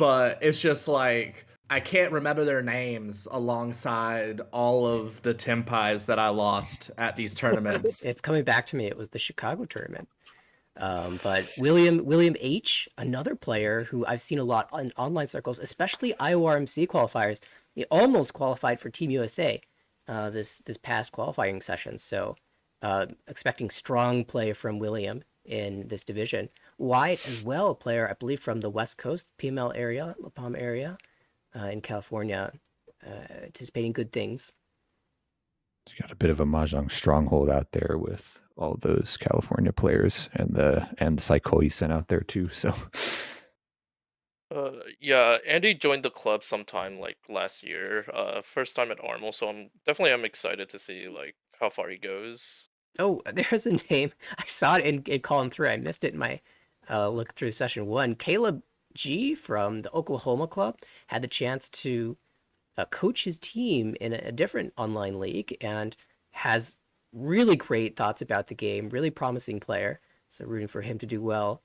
but it's just like I can't remember their names alongside all of the Tempais that I lost at these tournaments. It's coming back to me. It was the Chicago tournament. But William H, another player who I've seen a lot in online circles, especially IORMC qualifiers. He almost qualified for Team USA this past qualifying session. So expecting strong play from William in this division. Wyatt as well, a player I believe from the West Coast, PML area, La Palma area, in California, anticipating good things. He's got a bit of a mahjong stronghold out there with all those California players and the Cycle he sent out there too. So Yeah, Andy joined the club sometime like last year, first time at Armel, so I'm excited to see like how far he goes. Oh, there's a name. I saw it in column 3. I missed it in my look through session 1. Caleb G from the Oklahoma club had the chance to coach his team in a different online league and has really great thoughts about the game. Really promising player. So rooting for him to do well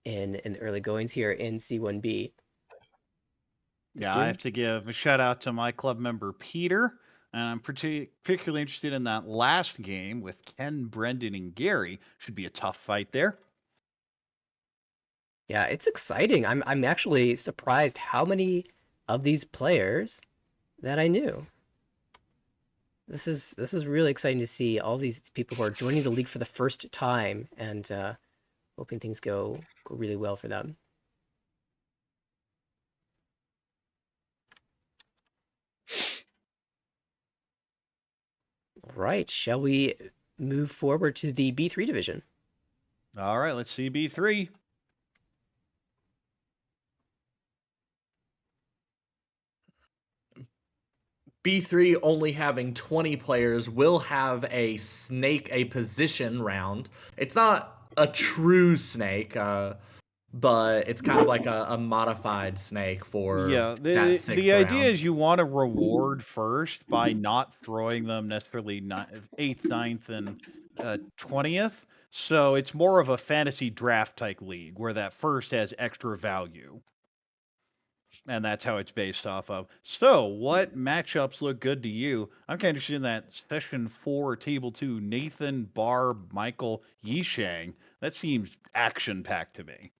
in the early goings here in C1B. Yeah, I have to give a shout out to my club member Peter, and I'm particularly interested in that last game with Ken, Brendan, and Gary. Should be a tough fight there. Yeah, it's exciting. I'm actually surprised how many of these players that I knew. This is really exciting to see all these people who are joining the league for the first time and hoping things go really well for them. All right, shall we move forward to the B3 division? All right, let's see B3. B3 only having 20 players will have a position round. It's not a true snake, but it's kind of like a modified snake for Yeah, that the sixth idea round. is you want to reward first by not throwing them necessarily 8th, 9th, and 20th. So it's more of a fantasy draft type league where that first has extra value. And that's how it's based off of. So, what matchups look good to you? I'm kind of interested in that session 4, table 2, Nathan, Barb, Michael, Yishang. That seems action packed to me.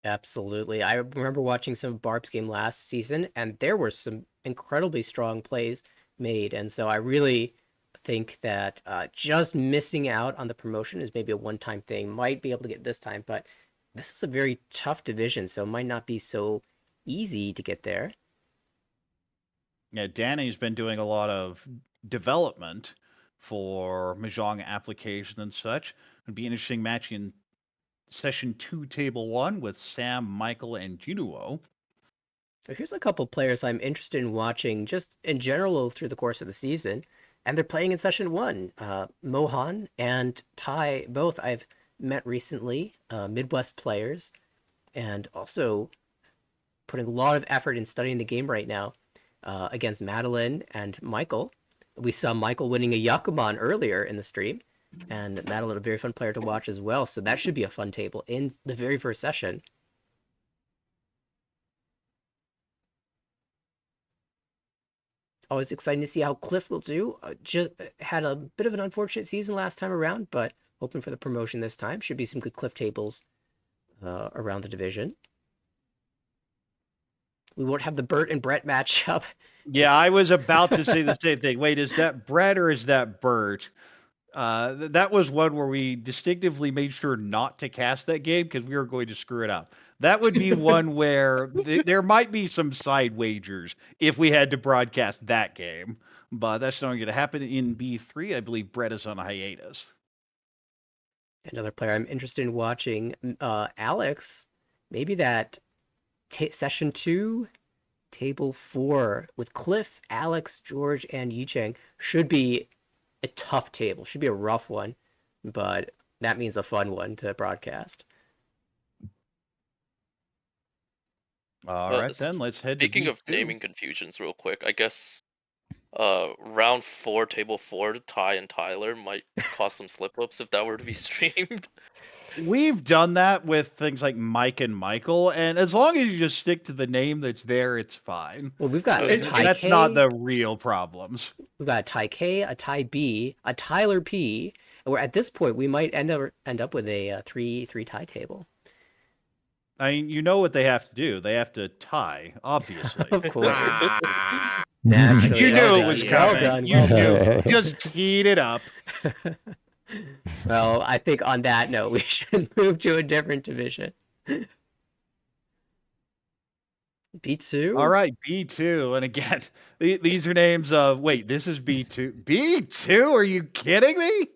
Absolutely. I remember watching some of Barb's game last season, and there were some incredibly strong plays made. And so I really think that just missing out on the promotion is maybe a one-time thing. Might be able to get this time, but this is a very tough division, so it might not be so easy to get there. Yeah, Danny's been doing a lot of development for Mahjong application and such. It'd be interesting matching session 2, table 1 with Sam, Michael, and Junuo. So here's a couple players I'm interested in watching just in general through the course of the season, and they're playing in session 1. Mohan and Ty, both I've met recently, Midwest players, and also putting a lot of effort in studying the game right now against Madeline and Michael. We saw Michael winning a Yakuman earlier in the stream, and Madeline, a very fun player to watch as well. So that should be a fun table in the very first session. Always exciting to see how Cliff will do. Just had a bit of an unfortunate season last time around, but hoping for the promotion this time. Should be some good Cliff tables around the division. We won't have the Bert and Brett matchup. Yeah, I was about to say the same thing. Wait, is that Brett or is that Bert? That was one where we distinctively made sure not to cast that game because we were going to screw it up. That would be one where there might be some side wagers if we had to broadcast that game, but that's not going to happen in B3. I believe Brett is on a hiatus. Another player I'm interested in watching, Alex. Maybe that session 2, table 4 with Cliff, Alex, George, and Yicheng should be a tough table. Should be a rough one, but that means a fun one to broadcast. All right, then let's head to Speaking of B2. naming confusions, real quick, I guess round 4, table 4, Ty and Tyler might cause some slip ups if that were to be streamed. We've done that with things like Mike and Michael, and as long as you just stick to the name that's there, it's fine. Well, we've got Okay. a Ty That's K, not the real problems. we've got a Ty K, a Ty B, a Tyler P. And we're at this point we might end up with a three tie table. I mean, you know what they have to do. They have to tie, obviously. Of course. Ah. Naturally. You Well knew it done, was well coming. done, You well knew. done. Just teed it up. Well, I think on that note, we should move to a different division. B2? All right, B2. And again, these are names of, wait, this is B2. B2? Are you kidding me?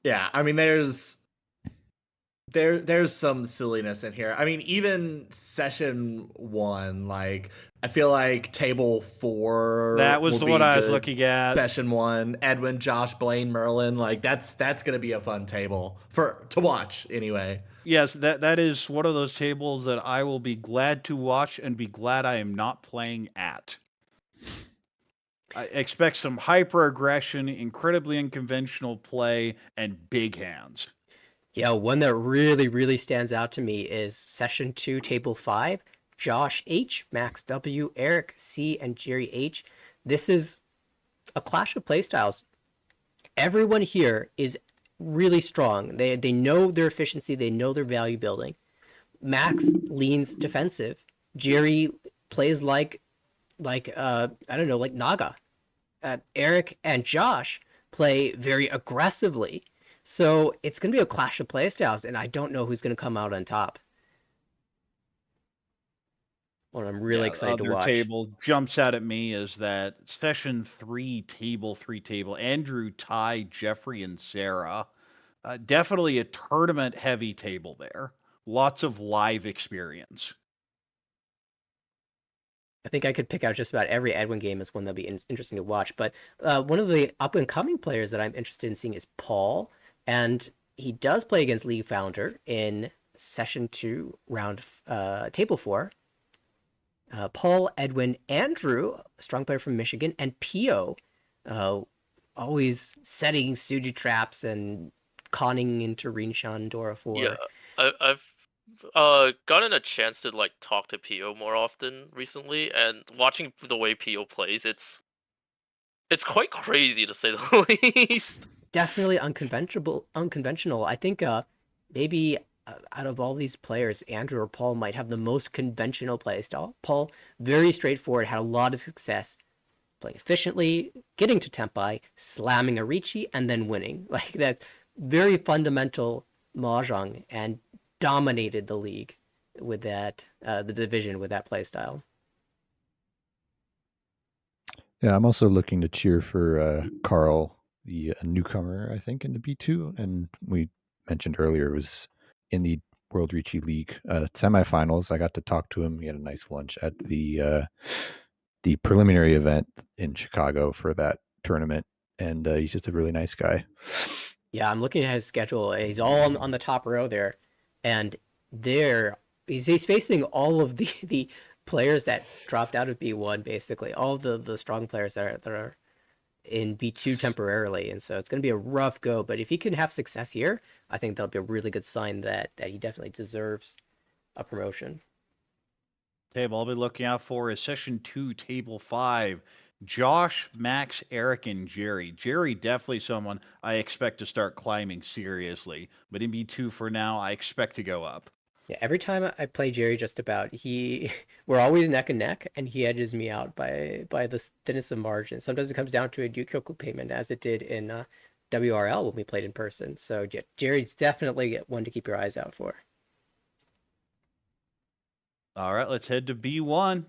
Yeah, I mean, there's some silliness in here. I mean, even session 1, like I feel like table 4. That was will the be one I was good. looking at. Session 1, Edwin, Josh, Blaine, Merlin, like that's gonna be a fun table to watch anyway. Yes, that is one of those tables that I will be glad to watch and be glad I am not playing at. I expect some hyper aggression, incredibly unconventional play, and big hands. Yeah, one that really stands out to me is session 2, table 5. Josh H, Max W, Eric C, and Jerry H. This is a clash of playstyles. Everyone here is really strong. They know their efficiency, they know their value building. Max leans defensive. Jerry plays like I don't know, like Naga. Eric and Josh play very aggressively. So it's going to be a clash of playstyles, and I don't know who's going to come out on top. What I'm really excited to Other watch. table jumps out at me is that session 3, table 3 table. Andrew, Ty, Jeffrey, and Sarah. Definitely a tournament heavy table there. Lots of live experience. I think I could pick out just about every Edwin game as one that'll be interesting to watch. But one of the up and coming players that I'm interested in seeing is Paul, and he does play against League Founder in session 2, round table 4. Paul, Edwin, Andrew, a strong player from Michigan, and Pio, always setting suited traps and conning into Rinshan Dora 4. Yeah, I've gotten a chance to like talk to Pio more often recently, and watching the way Pio plays, it's quite crazy to say the least. Definitely unconventional. I think maybe out of all these players, Andrew or Paul might have the most conventional playstyle. Paul, very straightforward, had a lot of success playing efficiently, getting to Tempai, slamming a Ricci, and then winning. Like that very fundamental mahjong, and dominated the league with that, the division with that playstyle. Yeah, I'm also looking to cheer for Carl, the newcomer, I think, into B2. And we mentioned earlier, was in the World Ricci League semifinals. I got to talk to him. He had a nice lunch at the preliminary event in Chicago for that tournament. And he's just a really nice guy. Yeah, I'm looking at his schedule. He's all on the top row there. And there, he's facing all of the players that dropped out of B1, basically. All of the strong players that are in B2 temporarily. And so it's going to be a rough go. But if he can have success here, I think that'll be a really good sign that he definitely deserves a promotion. Table I'll be looking out for is session 2, table 5. Josh, Max, Eric, and Jerry. Jerry, definitely someone I expect to start climbing seriously. But in B2 for now, I expect to go up. Yeah, every time I play Jerry, just about, we're always neck and neck, and he edges me out by the thinnest of margins. Sometimes it comes down to a Yukioku payment, as it did in WRL when we played in person. So Jerry's definitely one to keep your eyes out for. All right, let's head to B1.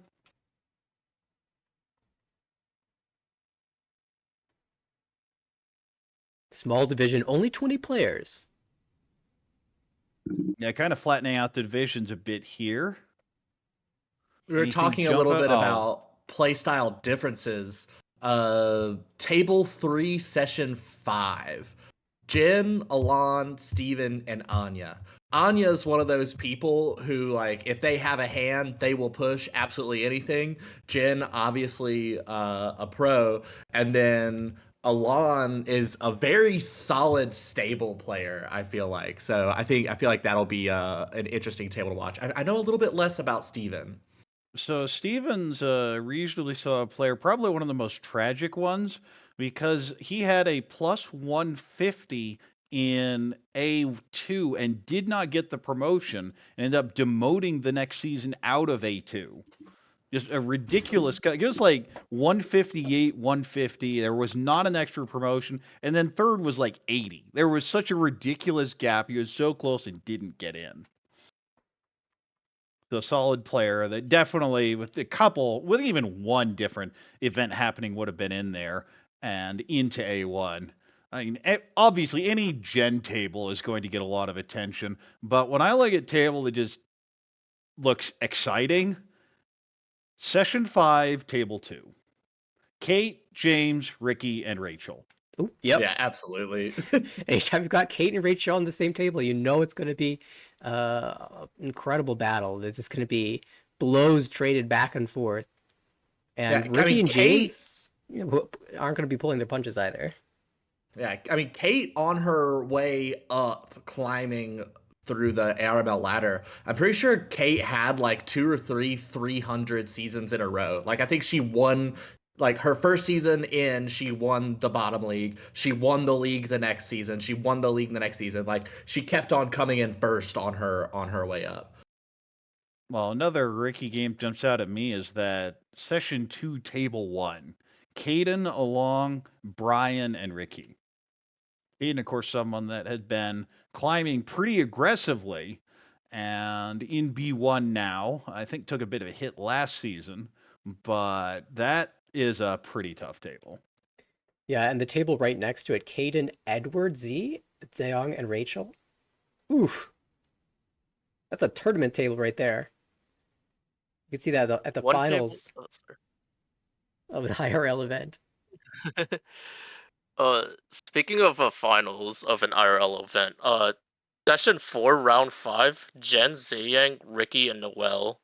Small division, only 20 players. Yeah, kind of flattening out the divisions a bit here. We were Anything talking a jump little out? bit Oh. about playstyle differences. Table 3, session 5. Jen, Alon, Steven, and Anya. Anya is one of those people who, like, if they have a hand, they will push absolutely anything. Jen, obviously a pro. And then Alon is a very solid, stable player. I feel like so. I feel like that'll be an interesting table to watch. I know a little bit less about Steven. So Stevens regionally saw a player, probably one of the most tragic ones, because he had a plus 150 in A2 and did not get the promotion, and ended up demoting the next season out of A2. Just a ridiculous cut. It was like 158, 150. There was not an extra promotion. And then third was like 80. There was such a ridiculous gap. He was so close and didn't get in. So a solid player that definitely, with even one different event happening, would have been in there and into A1. I mean, obviously, any gen table is going to get a lot of attention. But when I look at table that just looks exciting, Session 5, Table 2. Kate, James, Ricky, and Rachel. Ooh, yep. Yeah, absolutely. Anytime you've got Kate and Rachel on the same table, you know it's going to be an incredible battle. It's just going to be blows traded back and forth. And Yeah, Ricky and Kate- James aren't going to be pulling their punches either. Yeah, I mean, Kate on her way up, climbing through the ARML ladder. I'm pretty sure Kate had like 2 or 3 300 seasons in a row. Like I think she won like her first season in, she won the bottom league. She won the league the next season. She won the league the next season. Like she kept on coming in first on her way up. Well, another Ricky game jumps out at me is that Session 2, Table 1. Caden along Brian and Ricky. Caden, of course, someone that had been climbing pretty aggressively and in B1 now. I think took a bit of a hit last season, but that is a pretty tough table. Yeah, and the table right next to it, Caden, Edward, Z, Zeong, and Rachel. Oof. That's a tournament table right there. You can see that at the One table- finals oh, sorry. of an IRL event. Speaking of finals of an IRL event, Session 4, Round 5, Jen, Zayang, Ricky, and Noel.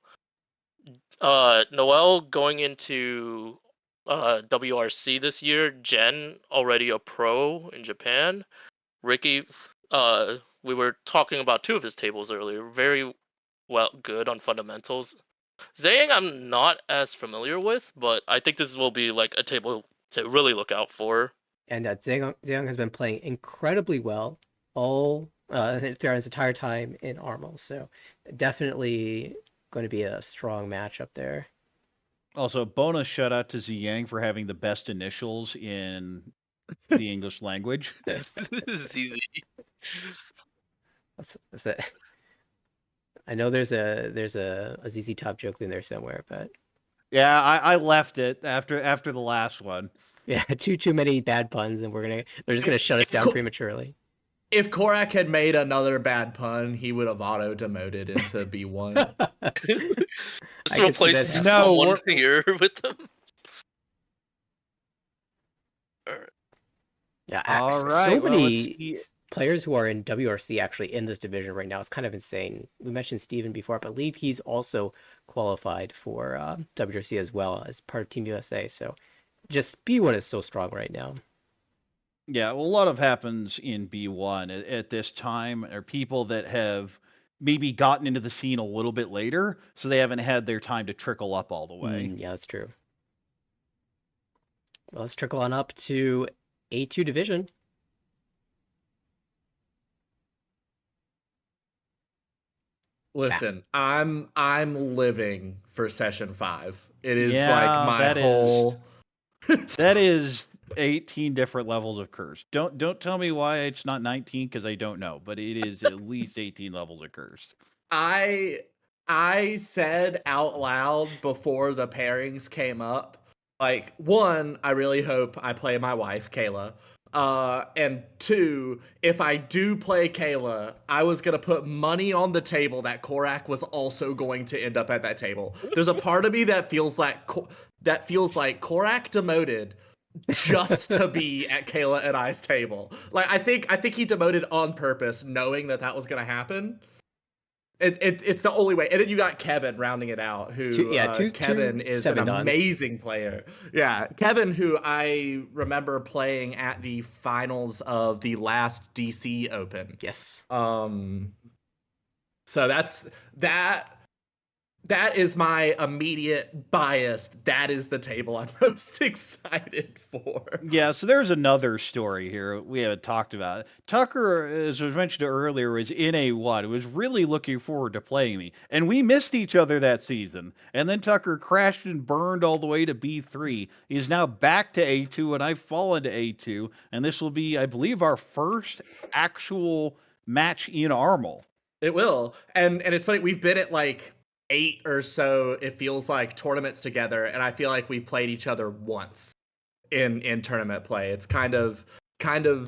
Noel going into WRC this year. Jen already a pro in Japan. Ricky, we were talking about 2 of his tables earlier. Very good on fundamentals. Zayang I'm not as familiar with, but I think this will be like a table to really look out for. And Zeong has been playing incredibly well all throughout his entire time in Armel. So definitely going to be a strong match up there. Also, bonus shout out to Ziyang for having the best initials in the English language. This is easy. That's it. I know there's a ZZ Top joke in there somewhere, but Yeah, I left it after the last one. yeah, too many bad puns, and they're just gonna shut us down prematurely. If Korak had made another bad pun, he would have auto demoted into B1. Just I can see replace that someone here with them. Yeah, All so right, well, many let's see. players who are in WRC actually in this division right now. It's kind of insane. We mentioned Steven before. I believe he's also qualified for WRC as well as part of Team USA. So just B1 is so strong right now. Yeah, well, a lot of happens in B1 at this time are people that have maybe gotten into the scene a little bit later, so they haven't had their time to trickle up all the way. Yeah, that's true. Well, let's trickle on up to A2 division. Listen, I'm living for Session 5. It is Yeah, like my that is- whole That is 18 different levels of curse. Don't tell me why it's not 19 because I don't know, but it is at least 18 levels of curse. I said out loud before the pairings came up, like, 1, I really hope I play my wife, Kayla. And 2, if I do play Kayla, I was gonna put money on the table that Korak was also going to end up at that table. There's a part of me that feels like Korak demoted just to be at Kayla and I's table. Like I think he demoted on purpose, knowing that was gonna happen. It's the only way. And then you got Kevin rounding it out, who Kevin is an 7 dans. amazing player. Yeah, Kevin, who I remember playing at the finals of the last DC Open. Yes. So that is my immediate bias. That is the table I'm most excited for. Yeah, so there's another story here we haven't talked about. Tucker, as was mentioned earlier, was in A1. Was really looking forward to playing me. And we missed each other that season. And then Tucker crashed and burned all the way to B3. He's now back to A2, and I've fallen to A2. And this will be, I believe, our first actual match in Armel. It will. And it's funny, we've been at like 8 or so, it feels like, tournaments together, and I feel like we've played each other once in tournament play. It's kind of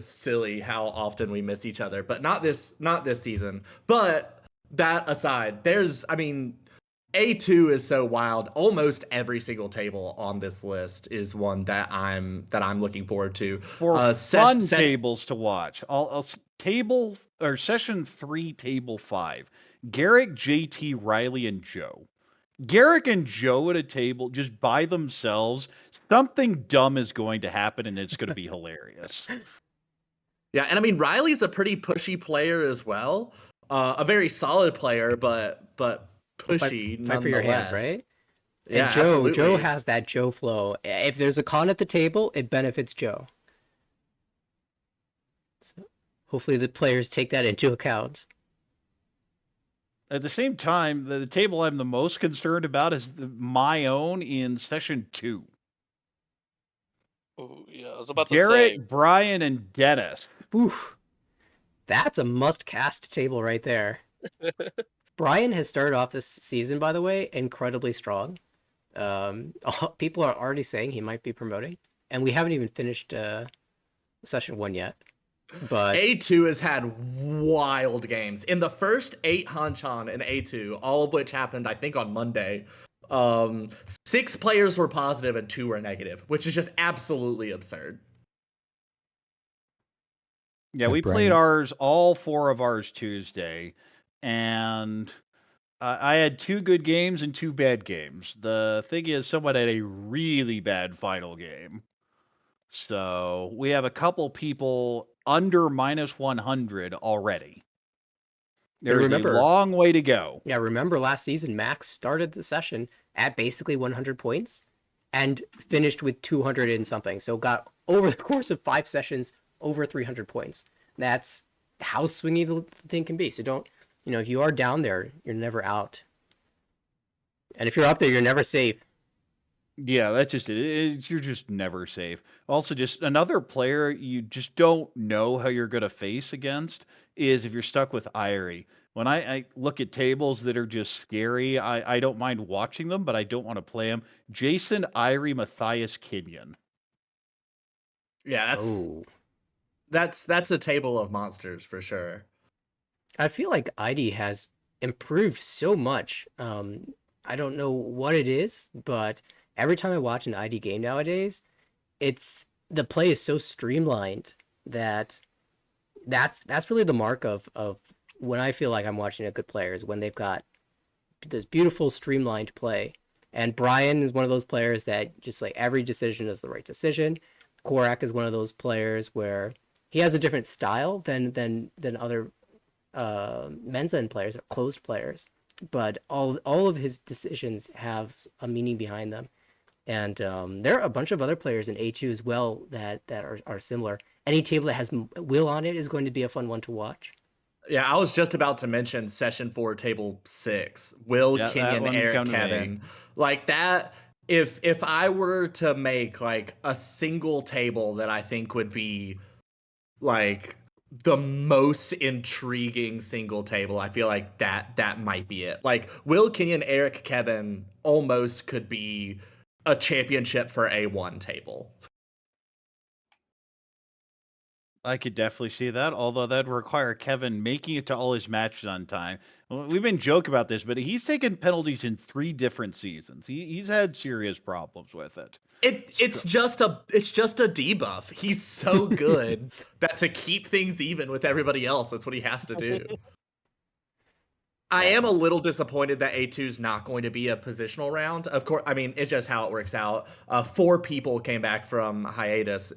silly how often we miss each other, but not this season. But that aside, A2 is so wild. Almost every single table on this list is one that I'm looking forward to. For fun tables to watch. I'll table or session 3, table 5. Garrick, JT, Riley, and Joe. Garrick and Joe at a table just by themselves, something dumb is going to happen and it's going to be hilarious. Yeah, and I mean, Riley's a pretty pushy player as well. A very solid player, but pushy. Fight for your hands, right? And Yeah, Joe absolutely. has that Joe flow. If there's a con at the table, it benefits Joe. So hopefully the players take that into account. At the same time, the table I'm the most concerned about is my own in session 2. Ooh, yeah, I was about to Garrett, say. Brian, and Dennis. Oof. That's a must-cast table right there. Brian has started off this season, by the way, incredibly strong. People are already saying he might be promoting, and we haven't even finished session 1 yet. But A2 has had wild games. In the first 8 Hanchan in A2, all of which happened, I think, on Monday, 6 players were positive and 2 were negative, which is just absolutely absurd. Yeah, Hi, we played Brian. ours, all 4 of ours Tuesday, and I had 2 good games and 2 bad games. The thing is, someone had a really bad final game. So we have a couple people under minus 100 already. There is a remember- long way to go. yeah, remember last season, Max started the session at basically 100 points and finished with 200 and something. So got, over the course of 5 sessions, over 300 points. That's how swingy the thing can be. So don't, if you are down there, you're never out. And if you're up there, you're never safe. Yeah, that's just it. You're just never safe. Also, just another player you just don't know how you're going to face against is if you're stuck with Irie. When I look at tables that are just scary, I don't mind watching them, but I don't want to play them. Jason, Irie, Matthias, Kenyon. Yeah, Oh. that's a table of monsters for sure. I feel like ID has improved so much. I don't know what it is, but every time I watch an ID game nowadays, the play is so streamlined that that's really the mark of when I feel like I'm watching a good player, is when they've got this beautiful streamlined play. And Brian is one of those players that just like every decision is the right decision. Korak is one of those players where he has a different style than other men's end players or closed players, but all of his decisions have a meaning behind them. And there are a bunch of other players in A2 as well that are similar. Any table that has Will on it is going to be a fun one to watch. Yeah, I was just about to mention session 4, table 6. Will, Yeah, that Kenyon, one Eric, come to me. Kevin. Like that, if I were to make like a single table that I think would be like the most intriguing single table, I feel like that might be it. Like Will, Kenyon, Eric, Kevin almost could be a championship for A1 table. I could definitely see that, although that'd require Kevin making it to all his matches on time. We've been joking about this, but he's taken penalties in 3 different seasons. He's had serious problems with it. It's just a debuff. He's so good that to keep things even with everybody else, that's what he has to do. I am a little disappointed that A2 is not going to be a positional round. Of course, I mean, it's just how it works out. 4 people came back from hiatus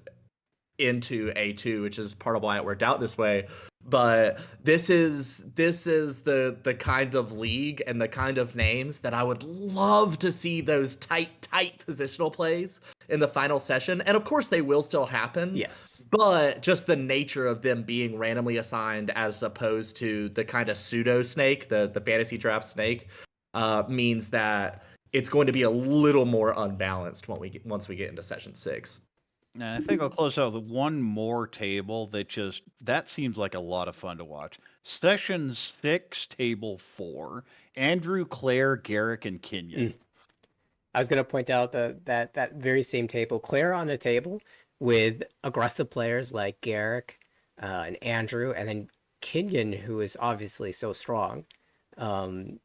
into A2, which is part of why it worked out this way. But this is the kind of league and the kind of names that I would love to see those tight positional plays in the final session. And of course they will still happen. Yes. But just the nature of them being randomly assigned as opposed to the kind of pseudo snake, the fantasy draft snake, means that it's going to be a little more unbalanced once we get into session 6. And I think I'll close out with one more table that seems like a lot of fun to watch. Session 6, table 4. Andrew, Claire, Garrick, and Kenyon. I was going to point out that very same table, Claire on a table with aggressive players like Garrick and Andrew, and then Kenyon, who is obviously so strong.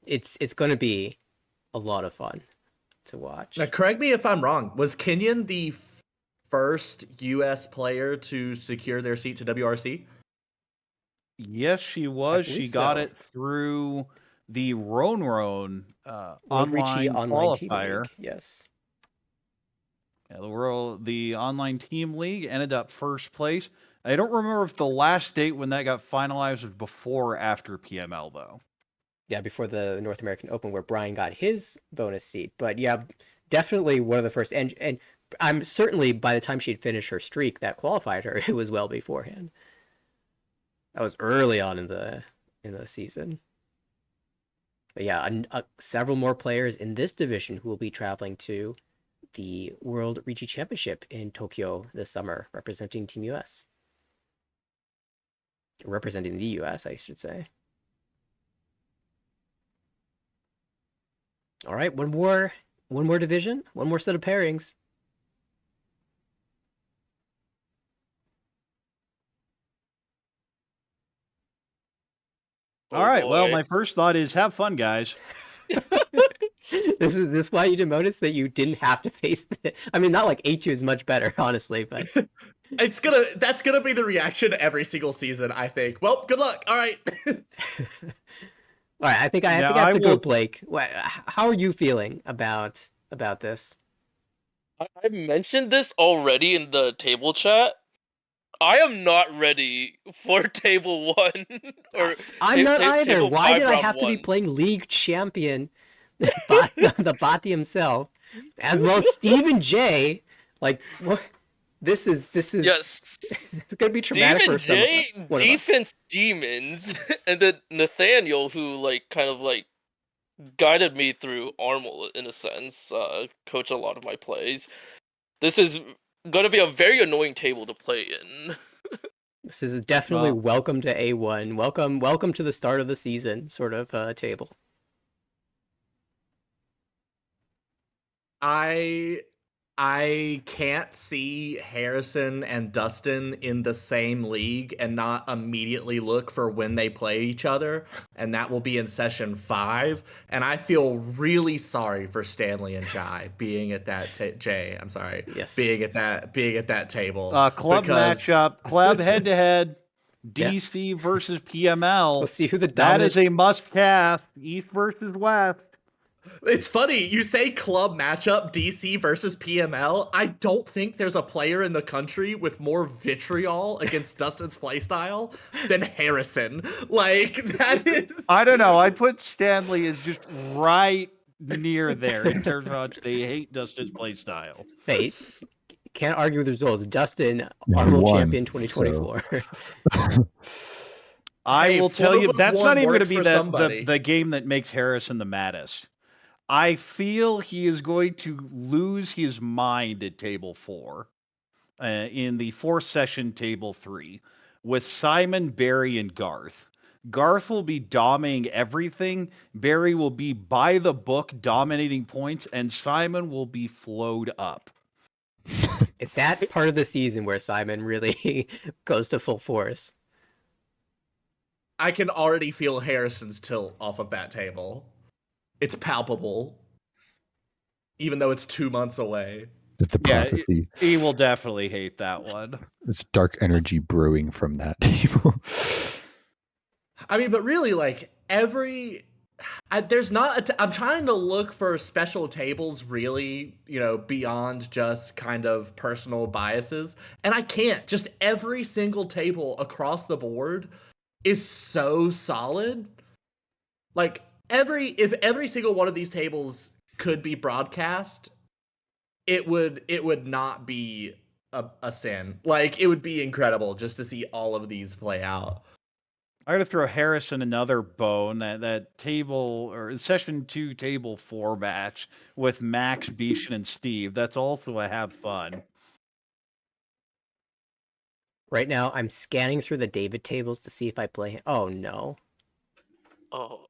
It's going to be a lot of fun to watch. Now, correct me if I'm wrong. Was Kenyon the first U.S. player to secure their seat to WRC? Yes, she was. She got it through the Roan online qualifier. League. Yes. Yeah, the online team league ended up first place. I don't remember if the last date when that got finalized was before or after PML though. Yeah, before the North American Open where Brian got his bonus seat. But yeah, definitely one of the first. And I'm certainly by the time she'd finished her streak that qualified her, it was well beforehand. That was early on in the season. But yeah, several more players in this division who will be traveling to the World Ricci Championship in Tokyo this summer, representing Team US. Representing the US, I should say. All right, one more division, one more set of pairings. All right. Well, my first thought is have fun, guys. This is why you notice that you didn't have to face I mean, not like A2 is much better, honestly, but that's gonna be the reaction every single season, I think. Well, good luck. All right. All right, I think I have to go, Blake. How are you feeling about this? I mentioned this already in the table chat. I am not ready for table 1. I'm not either. Why did I have to be playing league champion, the Bati himself, as well as Stephen J? Like, what? This is yes. It's gonna be traumatic for some Stephen J, defense demons, and then Nathaniel, who kind of guided me through Armel in a sense, coach a lot of my plays. This is gonna be a very annoying table to play in. This is definitely welcome to A1. Welcome to the start of the season sort of table. I can't see Harrison and Dustin in the same league and not immediately look for when they play each other, and that will be in session 5. And I feel really sorry for Stanley and Jai being at that I'm sorry. Yes. Being at that table. Club matchup, club head to head, DC versus PML. We'll see who the that is a must cast. East versus West. It's funny, you say club matchup DC versus PML. I don't think there's a player in the country with more vitriol against Dustin's playstyle than Harrison. That is... I don't know. I'd put Stanley as just right near there in terms of how much they hate Dustin's playstyle. Hey, can't argue with the results. Dustin, Arnold champion 2024. So. I will tell you, that's not even going to be the game that makes Harrison the maddest. I feel he is going to lose his mind at table 4 in the 4th session table 3 with Simon, Barry, and Garth. Garth will be dominating everything. Barry will be by the book dominating points, and Simon will be flowed up. Is that part of the season where Simon really goes to full force? I can already feel Harrison's tilt off of that table. It's palpable, even though it's 2 months away. If the prophecy, he will definitely hate that one. It's dark energy brewing from that table. I mean, but really, every there's not. I'm trying to look for special tables, really, beyond just kind of personal biases, and I can't. Just every single table across the board is so solid. Like if every single one of these tables could be broadcast, it would not be a sin. Like, it would be incredible just to see all of these play out. I got to throw Harrison another bone. That table or session 2, table 4 match with Max, Bishan, and Steve. That's also a have fun. Right now, I'm scanning through the David tables to see if I play him. Oh no. Oh,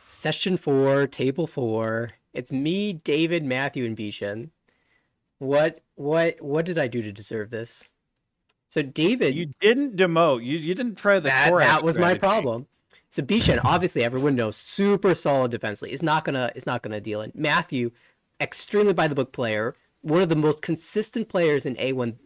Session 4, table 4. It's me, David, Matthew, and Bishan. What did I do to deserve this? So David, You didn't demote. You didn't try the Korath that was my strategy. problem. So Bishan, obviously everyone knows, super solid defensively. Is not gonna deal in. Matthew, extremely by the book player, one of the most consistent players in A1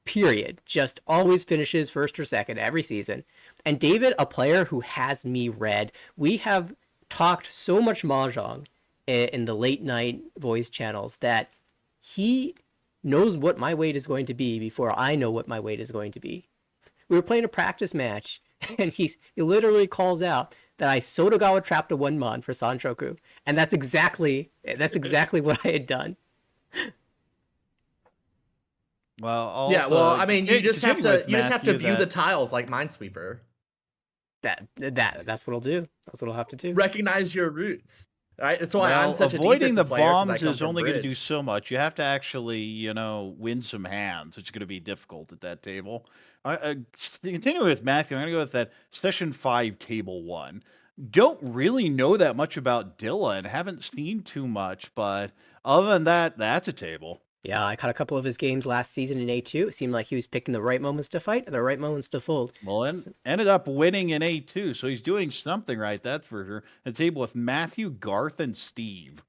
period, just always finishes first or second every season. And David, a player who has me read. We have talked so much Mahjong in the late night voice channels that he knows what my weight is going to be before I know what my weight is going to be. We were playing a practice match, and he literally calls out that I Sotogawa trapped a 1-mon for Sanchoku, and that's exactly what I had done. Well, also, Yeah, well, I mean, you just have continue to with view Matthew the tiles like Minesweeper. That's what I'll do. That's what I'll have to do. Recognize your roots. Right? That's why I'm such a avoiding the defensive player, 'cause I bombs come is from only going to do bridge. so much. You have to actually, win some hands, which is going to be difficult at that table. Continuing with Matthew, I'm going to go with that session 5, table 1. Don't really know that much about Dylan. Haven't seen too much, but other than that, that's a table. Yeah, I caught a couple of his games last season in A2. It seemed like he was picking the right moments to fight and the right moments to fold. Well, and ended up winning in A2, so he's doing something right, that's for sure. A table with Matthew, Garth, and Steve.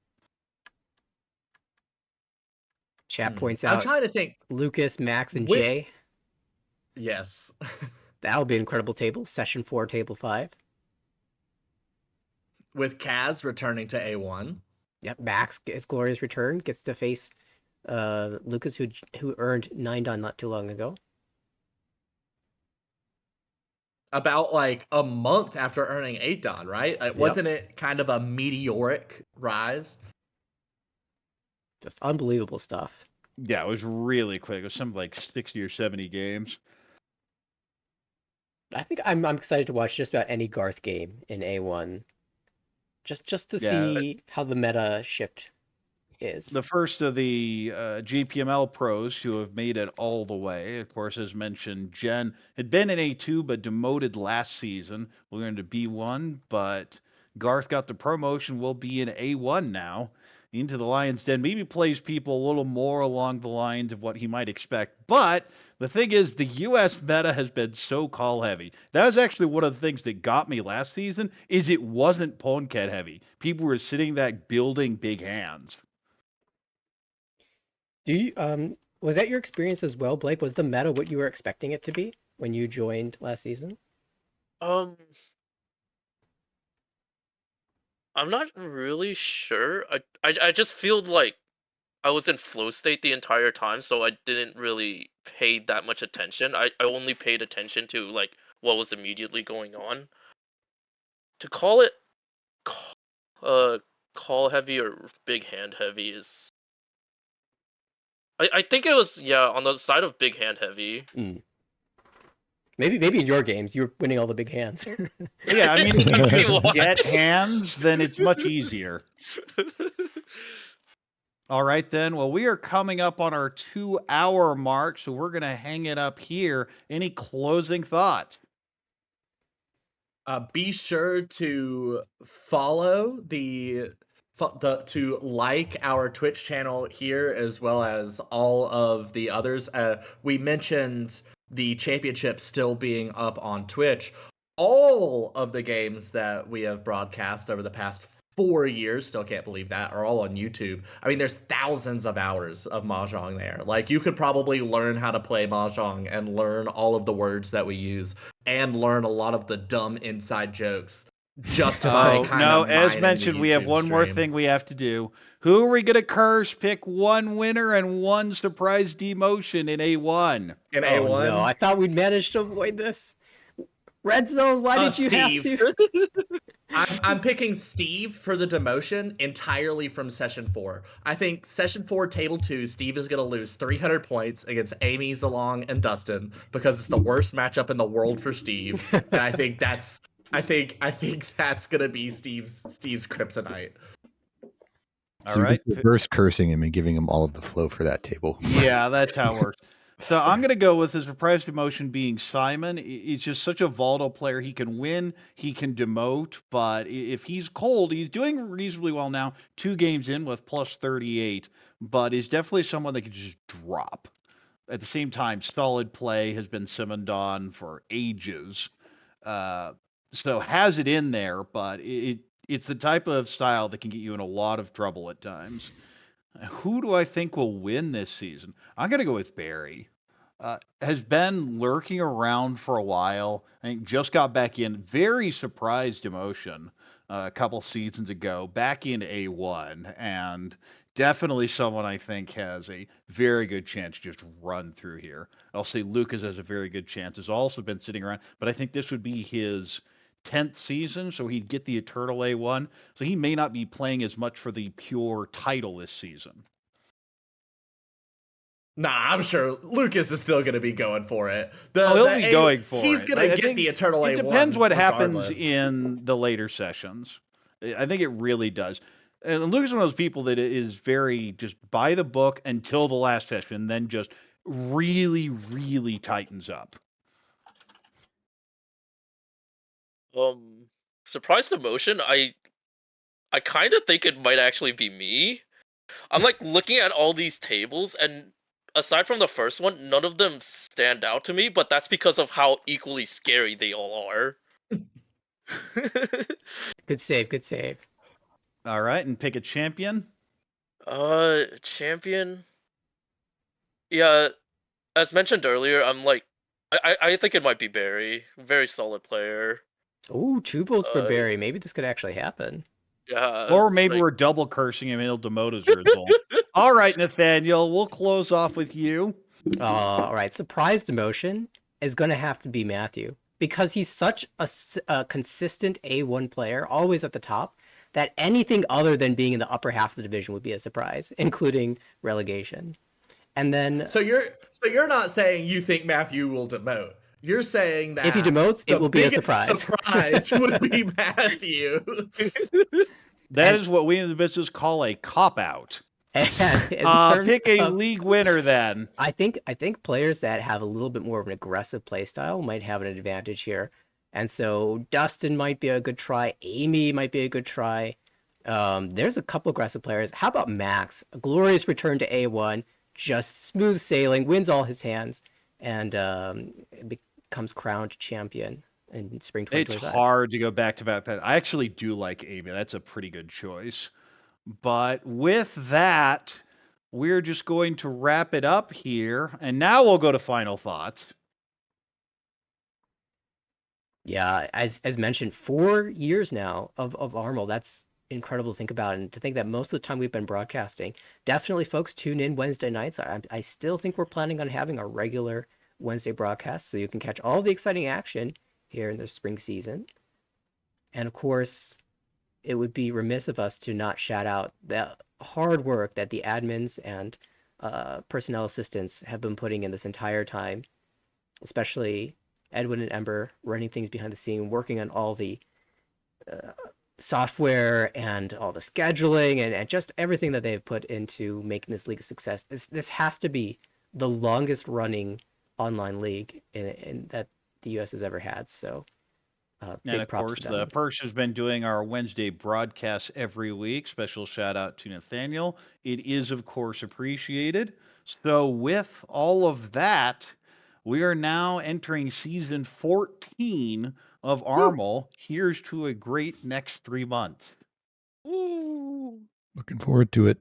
Chat points I'm out trying to think. Lucas, Max, and Whi- Jay. Yes. That'll be an incredible table. Session 4, table 5. With Kaz returning to A1. Yep, Max gets glorious return, gets to face Lucas, who earned 9-dan not too long ago. About like a month after earning 8-dan, right? Wasn't it kind of a meteoric rise? Just unbelievable stuff. Yeah, it was really quick. It was something like 60 or 70 games. I think I'm excited to watch just about any Garth game in A1. Just to see how the meta shift is. The first of the GPML pros who have made it all the way. Of course, as mentioned, Jen had been in A2 but demoted last season. We're into B1, but Garth got the promotion. Will be in A1 now. Into the Lion's Den. Maybe plays people a little more along the lines of what he might expect. But the thing is, the US meta has been so call heavy. That was actually one of the things that got me last season, is it wasn't Ponket heavy. People were sitting back building big hands. Do you was that your experience as well, Blake? Was the meta what you were expecting it to be when you joined last season? I'm not really sure. I just feel like I was in flow state the entire time, so I didn't really pay that much attention. I only paid attention to like what was immediately going on. To call it call heavy or big hand heavy is I think it was on the side of big hand heavy. Maybe in your games you were winning all the big hands. Yeah, I mean, if you Maybe just why. get hands, then it's much easier. All right, then. Well, we are coming up on our 2-hour mark, so we're going to hang it up here. Any closing thoughts? Be sure to follow to like our Twitch channel here, as well as all of the others. We mentioned the championship still being up on Twitch. All of the games that we have broadcast over the past 4 years, still can't believe that, are all on YouTube. I mean, there's thousands of hours of Mahjong there. Like, you could probably learn how to play Mahjong and learn all of the words that we use and learn a lot of the dumb inside jokes just to buy Oh, kind no, of as mentioned, we have one more thing we have to do. Who are we going to curse? Pick one winner and one surprise demotion in A1. in Oh A1. no, I thought we'd managed to avoid this. Red Zone, why did you Steve. have to? I'm picking Steve for the demotion entirely from Session 4. I think Session 4, Table 2, Steve is going to lose 300 points against Amy, Zalong, and Dustin because it's the worst matchup in the world for Steve. And I think that's going to be Steve's kryptonite. All right. Reverse cursing him and giving him all of the flow for that table. Yeah, that's how it works. So I'm going to go with his surprise demotion being Simon. He's just such a volatile player. He can win, he can demote, but if he's cold, he's doing reasonably well now. 2 games in with plus 38, but he's definitely someone that can just drop. At the same time, solid play has been summoned on for ages. So has it in there, but it's the type of style that can get you in a lot of trouble at times. Who do I think will win this season? I'm going to go with Barry. Has been lurking around for a while. I think just got back in. Very surprised emotion a couple seasons ago, back in A1, and definitely someone I think has a very good chance to just run through here. I'll say Lucas has a very good chance. Has also been sitting around, but I think this would be his 10th season, so he'd get the Eternal A1. So he may not be playing as much for the pure title this season. Nah, I'm sure Lucas is still going to be going for it. He'll be going for it. He's going to get the Eternal A1. It depends what regardless. happens in the later sessions. I think it really does. And Lucas is one of those people that is very just by the book until the last session, then just really, really tightens up. Surprise demotion. I kind of think it might actually be me. I'm like looking at all these tables, and aside from the first one, none of them stand out to me. But that's because of how equally scary they all are. Good save, good save. All right, and pick a champion. Champion. Yeah, as mentioned earlier, I'm like, I think it might be Barry. Very solid player. Ooh, 2 votes for Barry. Maybe this could actually happen. Yeah. Or maybe we're double cursing him and he'll demote as a result. All right, Nathaniel, we'll close off with you. All right, surprise demotion is going to have to be Matthew because he's such a consistent A1 player, always at the top, that anything other than being in the upper half of the division would be a surprise, including relegation. And then So you're not saying you think Matthew will demote. You're saying that if he demotes, it will be a biggest surprise. Surprise would be Matthew. That is what we in the business call a cop-out. And pick a league winner then. I think players that have a little bit more of an aggressive play style might have an advantage here. And so Dustin might be a good try. Amy might be a good try. There's a couple aggressive players. How about Max? A glorious return to A1, just smooth sailing, wins all his hands, and becomes crowned champion in spring 2025. It's hard to go back to back. I actually do like Amy. That's a pretty good choice. But with that, we're just going to wrap it up here. And now we'll go to final thoughts. Yeah, as mentioned, 4 years now of Armel. That's incredible to think about, and to think that most of the time we've been broadcasting. Definitely, folks, tune in Wednesday nights. I still think we're planning on having a regular Wednesday broadcast, so you can catch all the exciting action here in the spring season. And of course, it would be remiss of us to not shout out the hard work that the admins and personnel assistants have been putting in this entire time, especially Edwin and Ember running things behind the scene, working on all the software and all the scheduling and just everything that they've put into making this league a success. This has to be the longest running online league in that the US has ever had. So and of course, the Perch has been doing our Wednesday broadcasts every week. Special shout out to Nathaniel. It is, of course, appreciated. So with all of that, we are now entering season 14 of Armel. Here's to a great next 3 months. Looking forward to it.